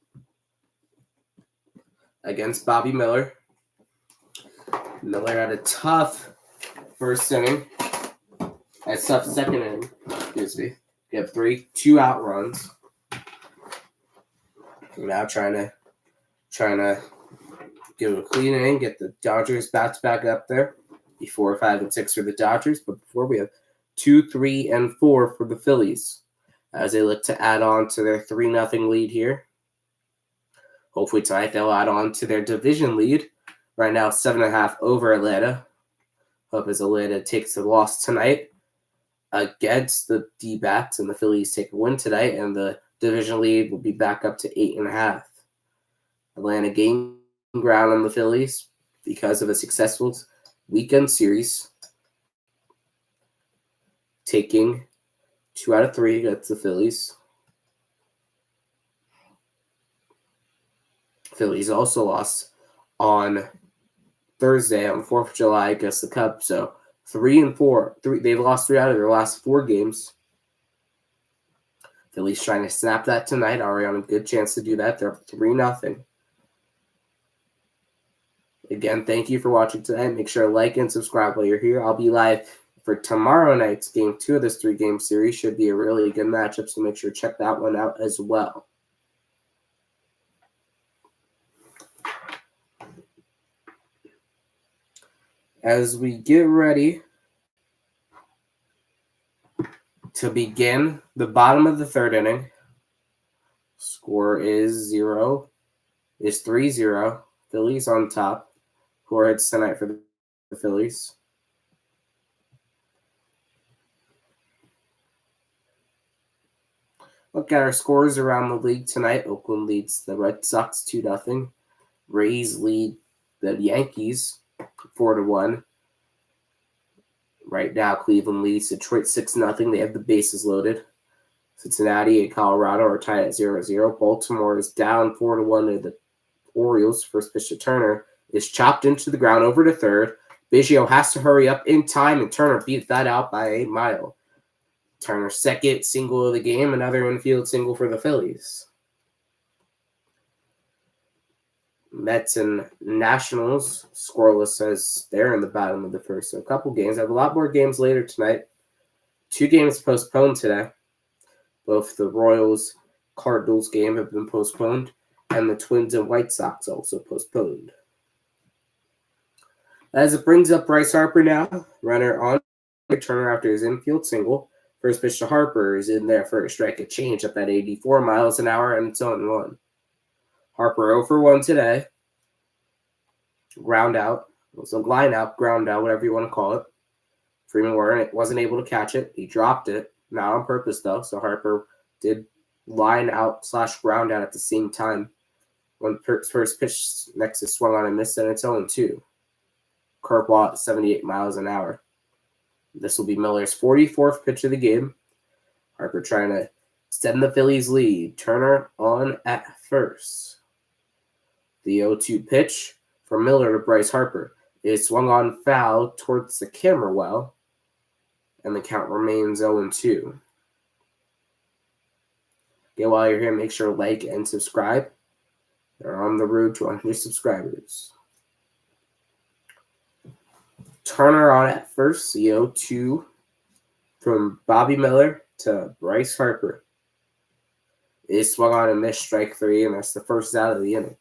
A: Against Bobby Miller. Miller had a tough first inning. A tough second inning. Excuse me. You have 2 out runs. Now trying to give a clean inning, get the Dodgers bats back up there. 4, 5, and 6 for the Dodgers, but before we have 2, 3, and 4 for the Phillies as they look to add on to their 3-0 lead here. Hopefully tonight they'll add on to their division lead. Right now 7.5 over Atlanta. Hope as Atlanta takes the loss tonight against the D-backs and the Phillies take a win tonight, and the division lead will be back up to 8.5. Atlanta gained ground on the Phillies because of a successful weekend series, taking 2 out of 3 against the Phillies. Phillies also lost on Thursday on 4th of July against the Cubs. So 3-4. They've lost 3 out of their last 4 games. Phillies trying to snap that tonight. Already on a good chance to do that. They're up 3-0. Again, thank you for watching tonight. Make sure to like and subscribe while you're here. I'll be live for tomorrow night's game 2 of this 3-game series. Should be a really good matchup, so make sure to check that one out as well. As we get ready to begin the bottom of the 3rd inning, score is 3-0. Phillies on top. Who are hits tonight for the Phillies? Look at our scores around the league tonight. Oakland leads the Red Sox 2-0. Rays lead the Yankees 4-1. Right now, Cleveland leads Detroit 6-0. They have the bases loaded. Cincinnati and Colorado are tied at 0-0. Baltimore is down 4-1 to the Orioles. First pitch to Turner is chopped into the ground over to third. Biggio has to hurry up in time, and Turner beats that out by a mile. Turner's second single of the game, another infield single for the Phillies. Mets and Nationals scoreless as they're in the bottom of the first. So a couple games. I have a lot more games later tonight. 2 games postponed today. Both the Royals-Cardinals game have been postponed, and the Twins and White Sox also postponed. As it brings up Bryce Harper now, runner on Turner after his infield single. First pitch to Harper is in there for a strike, a change up at 84 miles an hour, and it's 0-1. Harper 0 for 1 today. Ground out. It was a line out, ground out, whatever you want to call it. Freeman wasn't able to catch it. He dropped it. Not on purpose, though. So Harper did line out / ground out at the same time. When first pitch next is swung on and missed, and it's 0-2. Curveball at 78 miles an hour. This will be Miller's 44th pitch of the game. Harper trying to extend the Phillies' lead. Turner on at first. The 0-2 pitch from Miller to Bryce Harper is swung on foul towards the camera well, and the count remains 0-2. Okay, while you're here, make sure to like and subscribe. They're on the road to 100 subscribers. Turner on at first, the 0-2 from Bobby Miller to Bryce Harper. It is swung on and missed strike 3, and that's the first out of the inning.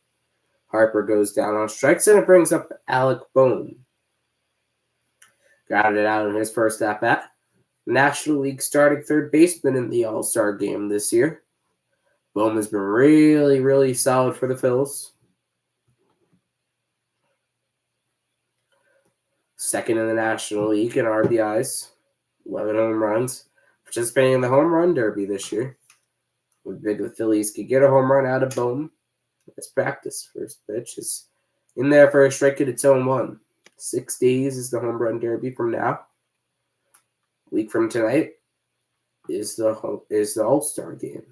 A: Harper goes down on strikes, and it brings up Alec Bohm. Got it out in his first at-bat. National League starting third baseman in the All-Star game this year. Bohm has been really, really solid for the Phils. Second in the National League in RBIs, 11 home runs. Participating in the home run derby this year. Would big the Phillies could get a home run out of Bohm. Let's practice. First pitch is in there for a strike at its 0-1. 6 days is the home run derby from now. A week from tonight is the All-Star game.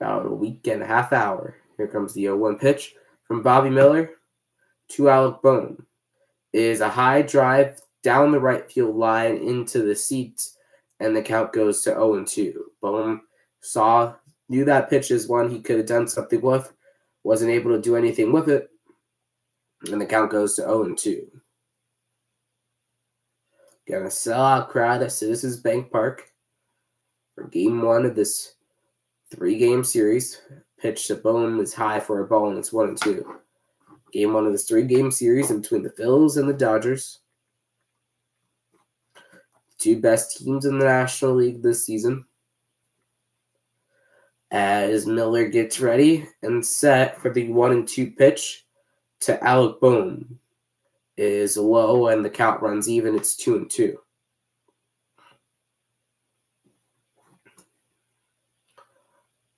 A: About a week and a half hour. Here comes the 0-1 pitch from Bobby Miller to Alec Bohm. It is a high drive down the right field line into the seats, and the count goes to 0-2. Bohm knew that pitch is one he could have done something with, wasn't able to do anything with it, and the count goes to 0-2. Got a sellout crowd at Citizens Bank Park for Game 1 of this 3-game series. Pitch to Bohm is high for a ball, and it's 1-2. Game 1 of this 3-game series in between the Phils and the Dodgers. Two best teams in the National League this season. As Miller gets ready and set for the 1-2 pitch to Alec Bohm is low, and the count runs even. It's 2-2.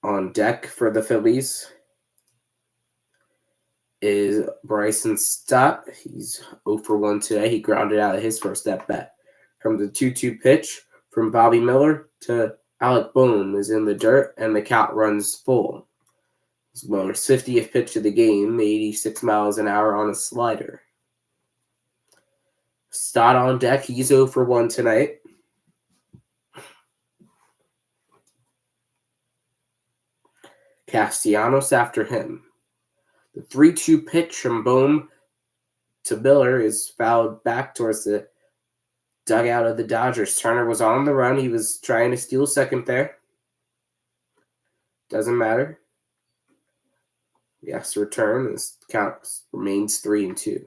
A: On deck for the Phillies is Bryson Stott. He's 0 for 1 today. He grounded out of his first at bat. Comes a 2-2 pitch from Bobby Miller to Alec Bohm is in the dirt, and the count runs full. It's Miller's 50th pitch of the game, 86 miles an hour on a slider. Stott on deck. He's 0 for 1 tonight. Castellanos after him. The 3-2 pitch from Bohm to Miller is fouled back towards the dugout of the Dodgers. Turner was on the run. He was trying to steal second there. Doesn't matter. He has to return. This count remains 3-2.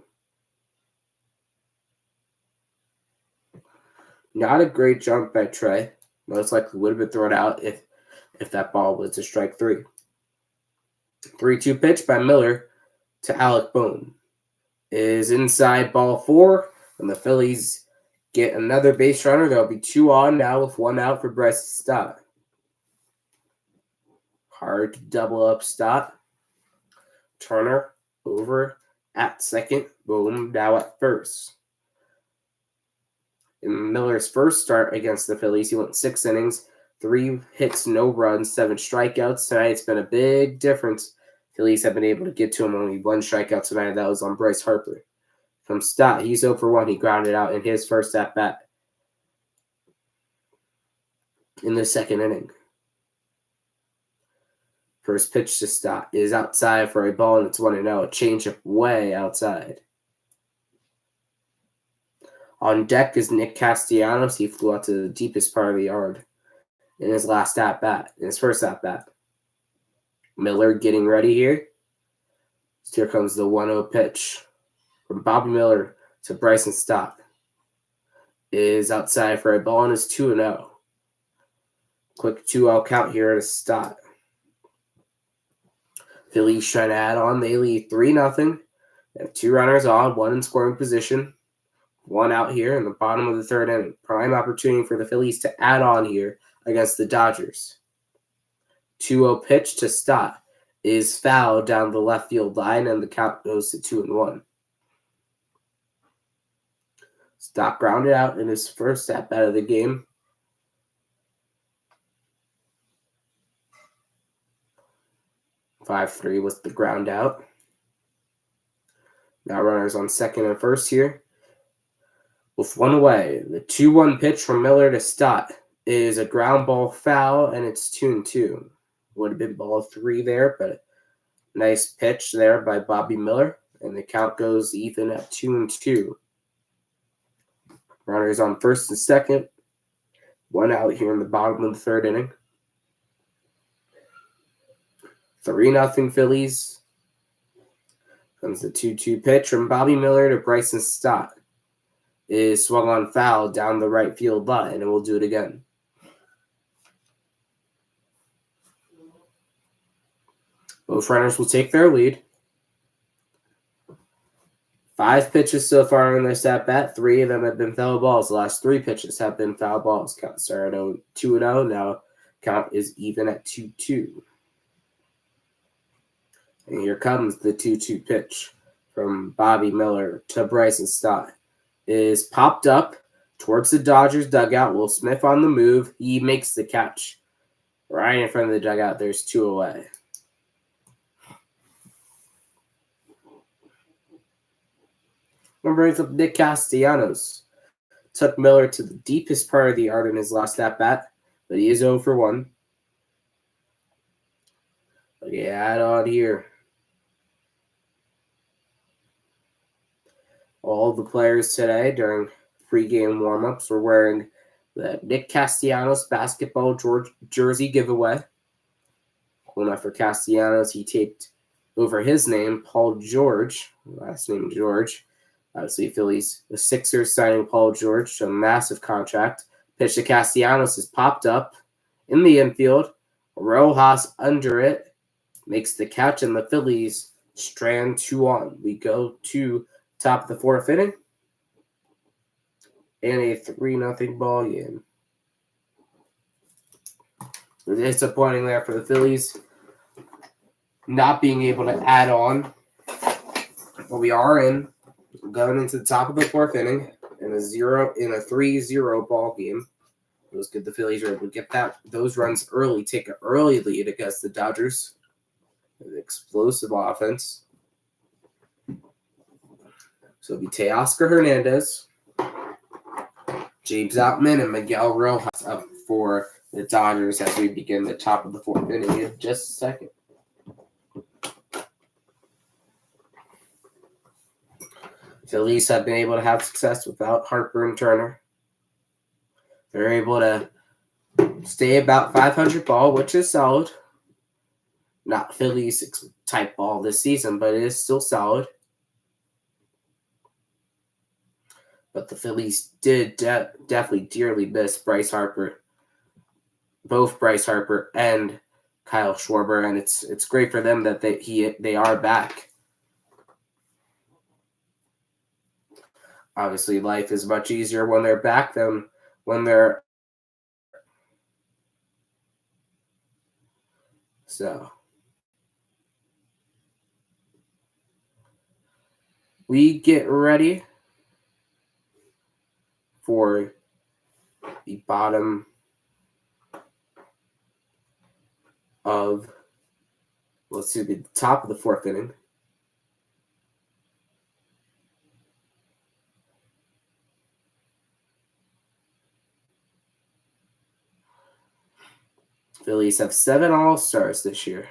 A: Not a great jump by Trey. Most likely would have been thrown out if that ball was a strike 3. 3-2 pitch by Miller to Alec Bohm is inside ball 4, and the Phillies get another base runner. There'll be 2 on now with 1 out for Bryson Stott. Hard to double up Stott. Turner over at second. Bohm now at first. In Miller's first start against the Phillies, he went 6 innings, 3 hits, no runs, 7 strikeouts. Tonight, it's been a big difference. Phillies have been able to get to him only 1 strikeout tonight. That was on Bryce Harper. From Stott, he's 0 for 1. He grounded out in his first at-bat in the second inning. First pitch to Stott is outside for a ball, and it's 1-0. A changeup way outside. On deck is Nick Castellanos. He flew out to the deepest part of the yard in his last at-bat, in his first at-bat. Miller getting ready here. Here comes the 1-0 pitch from Bobby Miller to Bryson Stott. Is outside for a ball and is 2-0. Quick 2-0 count here to Stott. Phillies trying to add on. They lead 3-0. They have 2 runners on, 1 in scoring position. 1 out here in the bottom of the third inning. Prime opportunity for the Phillies to add on here against the Dodgers. 2-0 pitch to Stott is fouled down the left field line, and the count goes to 2-1. Stott grounded out in his first at-bat of the game. (5-3) was the ground out. Now runners on second and first here. With 1 away, the 2-1 pitch from Miller to Stott is a ground ball foul, and it's 2-2. Would have been ball 3 there, but nice pitch there by Bobby Miller, and the count goes even at 2-2. Runners on first and second. 1 out here in the bottom of the third inning. 3-0 Phillies. Comes the 2-2 pitch from Bobby Miller to Bryson Stott. Is swung on foul down the right field line, and we'll do it again. Both runners will take their lead. 5 pitches so far in this at-bat. 3 of them have been foul balls. The last 3 pitches have been foul balls. Count started 2-0. Now count is even at 2-2. And here comes the 2-2 pitch from Bobby Miller to Bryson Stott. Is popped up towards the Dodgers dugout. Will Smith on the move. He makes the catch. Right in front of the dugout, there's 2 away. One brings up Nick Castellanos. Took Miller to the deepest part of the yard in his last at-bat, but he is 0 for 1. But yeah, add on here. All the players today during pregame warm-ups were wearing the Nick Castellanos basketball jersey giveaway. Cool enough for Castellanos, he taped over his name, Paul George, last name George. Obviously, Phillies, the Sixers signing Paul George to a massive contract. Pitch to Castellanos is popped up in the infield. Rojas under it makes the catch, and the Phillies strand 2 on. We go to top of the 4th inning and a 3-0 ball game. Disappointing there for the Phillies, not being able to add on Well, we are going into the top of the fourth inning in a 3-0 ball game. It was good the Phillies were able to get those runs early, take an early lead against the Dodgers. An explosive offense. So it'll be Teoscar Hernandez, James Outman, and Miguel Rojas up for the Dodgers as we begin the top of the fourth inning in just a second. Phillies have been able to have success without Harper and Turner. They're able to stay about 500 ball, which is solid. Not Phillies type ball this season, but it is still solid. But the Phillies did definitely dearly miss Bryce Harper, both Bryce Harper and Kyle Schwarber, and it's great for them that they are back. Obviously, life is much easier when they're back than when they're so. We get ready for the bottom of, let's see, the top of the fourth inning. Phillies have 7 All-Stars this year.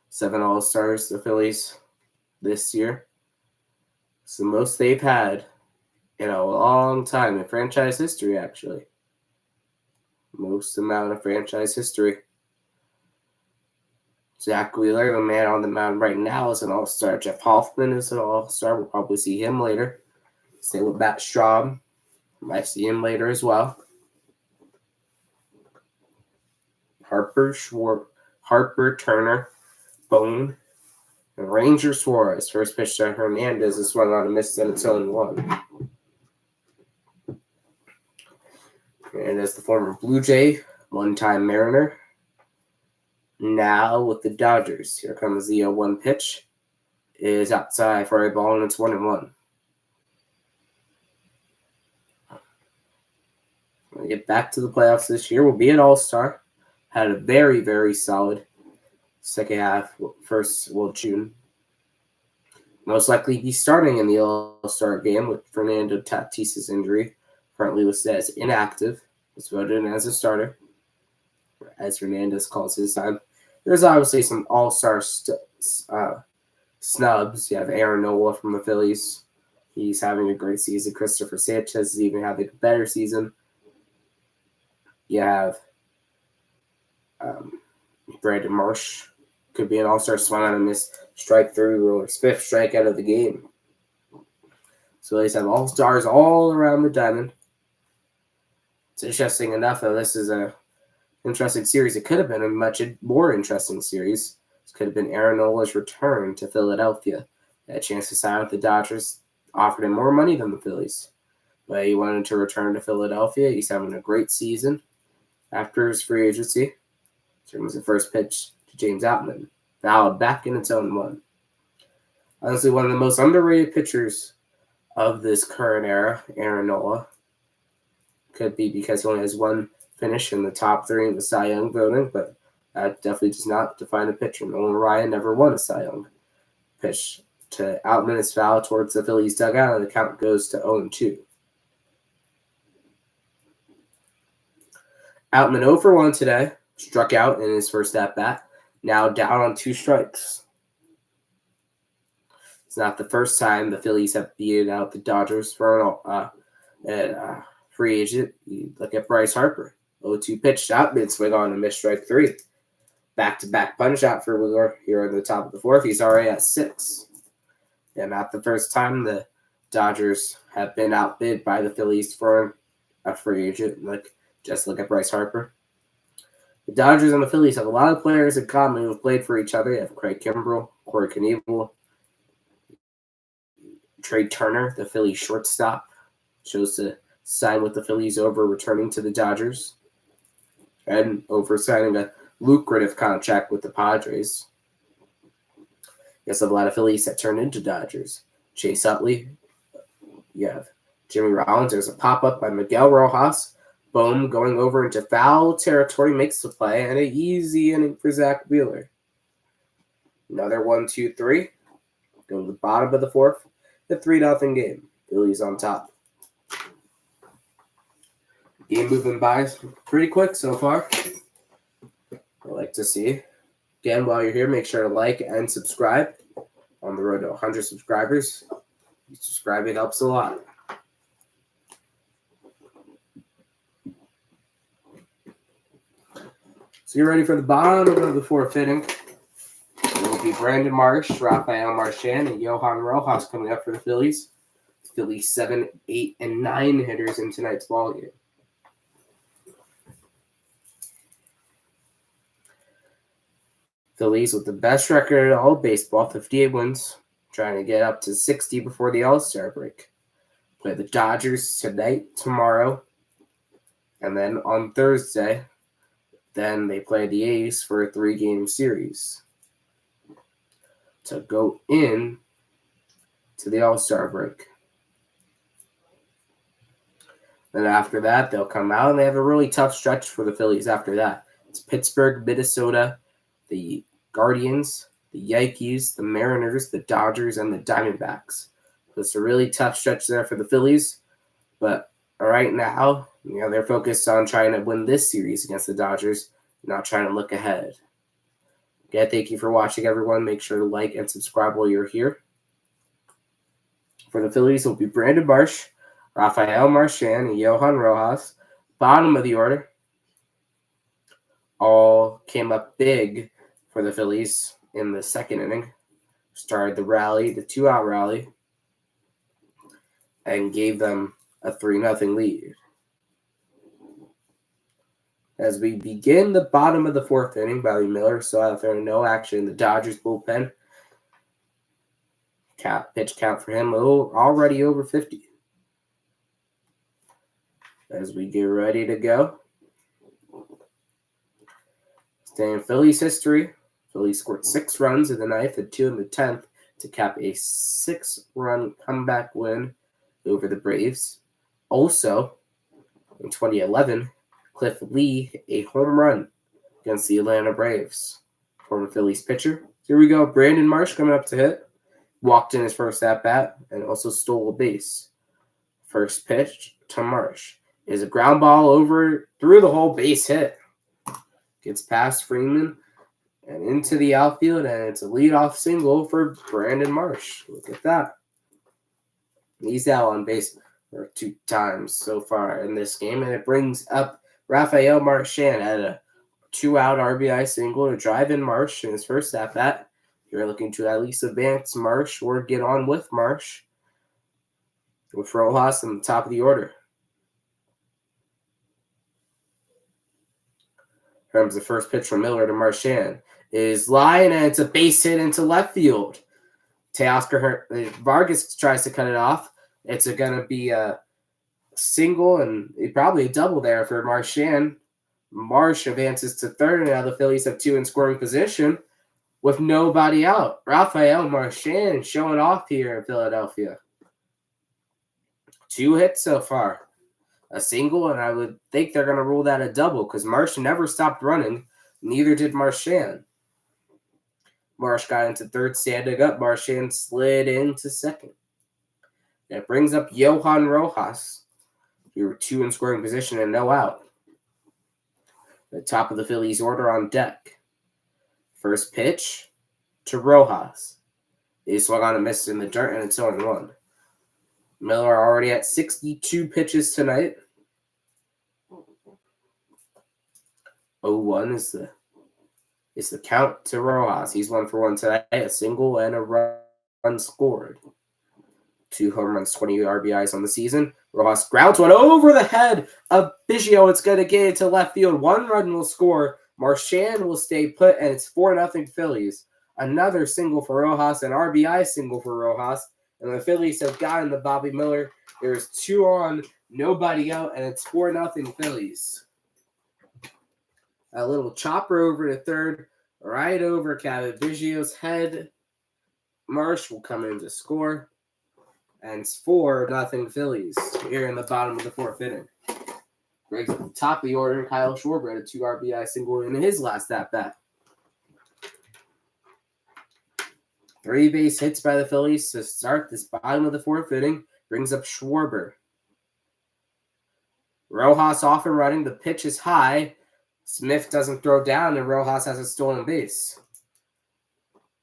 A: Seven All-Stars, the Phillies, this year. It's the most they've had in a long time in franchise history, actually. Most amount of franchise history. Zack Wheeler, the man on the mound right now, is an All-Star. Jeff Hoffman is an All-Star. We'll probably see him later. Same with Matt Strahm. Might see him later as well. Harper, Turner, Bone, and Ranger Suarez. First pitch to Hernandez is swung on a miss, and it's 0-1. And as the former Blue Jay, one-time Mariner, now with the Dodgers. Here comes the 0-1 pitch. It is outside for a ball, and it's 1-1. When we get back to the playoffs this year, we'll be an All-Star. Had a very, very solid second half, June. Most likely be starting in the All-Star game with Fernando Tatis's injury. Currently listed as inactive. Was voted in as a starter, as Hernandez calls his time. There's obviously some All-Star snubs. You have Aaron Nola from the Phillies. He's having a great season. Christopher Sanchez is even having a better season. You have Brandon Marsh. Could be an All-Star, swung on a miss, strike through, or his 5th strikeout of the game. So they have All-Stars all around the diamond. It's interesting enough that this is a interesting series. It could have been a much more interesting series. This could have been Aaron Nola's return to Philadelphia. He had a chance to sign with the Dodgers, offered him more money than the Phillies. But he wanted to return to Philadelphia. He's having a great season after his free agency. So it was the first pitch to James Outman. Fouled back in its own 1. Honestly, one of the most underrated pitchers of this current era, Aaron Nola. Could be because he only has one finish in the top 3 in the Cy Young voting, but that definitely does not define a pitcher. Nolan Ryan never won a Cy Young. Pitch to Outman is foul towards the Phillies dugout, and the count goes to 0-2. Outman 0 for 1 today. Struck out in his first at-bat. Now down on 2 strikes. It's not the first time the Phillies have beaten out the Dodgers for an free agent. You look at Bryce Harper. 0-2 pitch out, mid-swing on a missed strike 3. Back-to-back punch out for Wheeler here in the top of the 4th. He's already at 6. And not the first time the Dodgers have been outbid by the Phillies for a free agent. Just look at Bryce Harper. The Dodgers and the Phillies have a lot of players in common who have played for each other. You have Craig Kimbrell, Corey Knebel, Trey Turner, the Phillies shortstop, chose to sign with the Phillies over returning to the Dodgers. and over signing a lucrative contract with the Padres. Yes, a lot of Phillies that turned into Dodgers. Chase Utley. You have Jimmy Rollins. There's a pop-up by Miguel Rojas. Bohm going over into foul territory makes the play, and an easy inning for Zack Wheeler. Another 1-2-3. Go to the bottom of the fourth. The 3-0 game. Phillies on top. Game moving by pretty quick so far. I like to see. Again, while you're here, make sure to like and subscribe. On the road to 100 subscribers. Subscribing helps a lot. So you're ready for the bottom of the fourth inning. It will be Brandon Marsh, Rafael Marchand, and Johan Rojas coming up for the Phillies. Phillies 7, 8, and 9 hitters in tonight's ballgame. Phillies with the best record in all of baseball, 58 wins, trying to get up to 60 before the All-Star break. Play the Dodgers tonight, tomorrow, and then on Thursday, then they play the A's for a 3-game series to go in to the All-Star break. Then after that, they'll come out, and they have a really tough stretch for the Phillies after that. It's Pittsburgh, Minnesota, the Guardians, the Yankees, the Mariners, the Dodgers, and the Diamondbacks. So it's a really tough stretch there for the Phillies. But right now, they're focused on trying to win this series against the Dodgers, not trying to look ahead. Again, thank you for watching, everyone. Make sure to like and subscribe while you're here. For the Phillies, it will be Brandon Marsh, Rafael Marchand, and Johan Rojas. Bottom of the order. All came up big for the Phillies in the second inning. Started the rally, the 2-out rally, and gave them a 3-0 lead. As we begin the bottom of the fourth inning, Bobby Miller still out there, no action in the Dodgers bullpen. Pitch count for him already over 50. As we get ready to go. Staying in Phillies history, Phillies scored 6 runs in the 9th and 2 in the 10th to cap a 6-run comeback win over the Braves. Also, in 2011, Cliff Lee a home run against the Atlanta Braves. Former Phillies pitcher. Here we go. Brandon Marsh coming up to hit. Walked in his first at-bat and also stole a base. First pitch to Marsh is a ground ball over through the whole base hit. Gets past Freeman and into the outfield, and it's a leadoff single for Brandon Marsh. Look at that. He's out on base for 2 times so far in this game, and it brings up Rafael Marchand at a 2-out RBI single to drive in Marsh in his first at-bat. You're looking to at least advance Marsh or get on with Marsh with Rojas in the top of the order. Here comes the first pitch from Miller to Marchand. Is line, and it's a base hit into left field. Teoscar Vargas tries to cut it off. It's going to be a single and probably a double there for Marchand. Marsh advances to third, and now the Phillies have 2 in scoring position with nobody out. Rafael Marchand showing off here in Philadelphia. 2 hits so far. A single, and I would think they're going to rule that a double because Marsh never stopped running. Neither did Marchand. Marsh got into third standing up. Marchand slid into second. That brings up Johan Rojas. We were 2 in scoring position and no out. The top of the Phillies order on deck. First pitch to Rojas. He swung on a miss in the dirt, and it's 0-1. Miller already at 62 pitches tonight. 0-1 is the count to Rojas. He's 1 for 1 tonight, a single and a run scored. 2 home runs, 20 RBIs on the season. Rojas grounds one over the head of Biggio. It's going to get into left field. 1 run will score. Marchand will stay put, and it's 4-0 Phillies. Another single for Rojas, an RBI single for Rojas. And the Phillies have gotten the Bobby Miller. There's 2 on, nobody out, and it's 4-0 Phillies. A little chopper over to third, right over Cavaviggio's head. Marsh will come in to score. And it's 4-0 Phillies here in the bottom of the fourth inning. Greg's at the top of the order. Kyle Schwarber had a 2 RBI single in his last at-bat. 3 base hits by the Phillies to start this bottom of the fourth inning. Brings up Schwarber. Rojas off and running. The pitch is high. Smith doesn't throw down, and Rojas has a stolen base.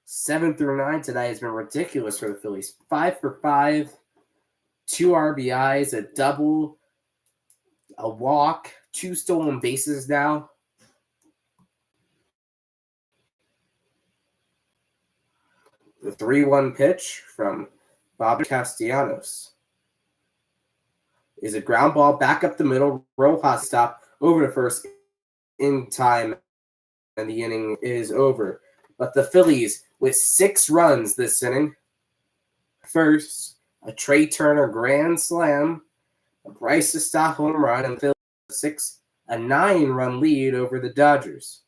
A: 7 through 9 today has been ridiculous for the Phillies. 5 for 5, 2 RBIs, a double, a walk, 2 stolen bases now. The 3-1 pitch from Bob Castellanos is a ground ball back up the middle. Rojas stop over to first in time, and the inning is over. But the Phillies with 6 runs this inning. First, a Trey Turner grand slam, a Bryce Stott home run, and the Phillies 9-run lead over the Dodgers.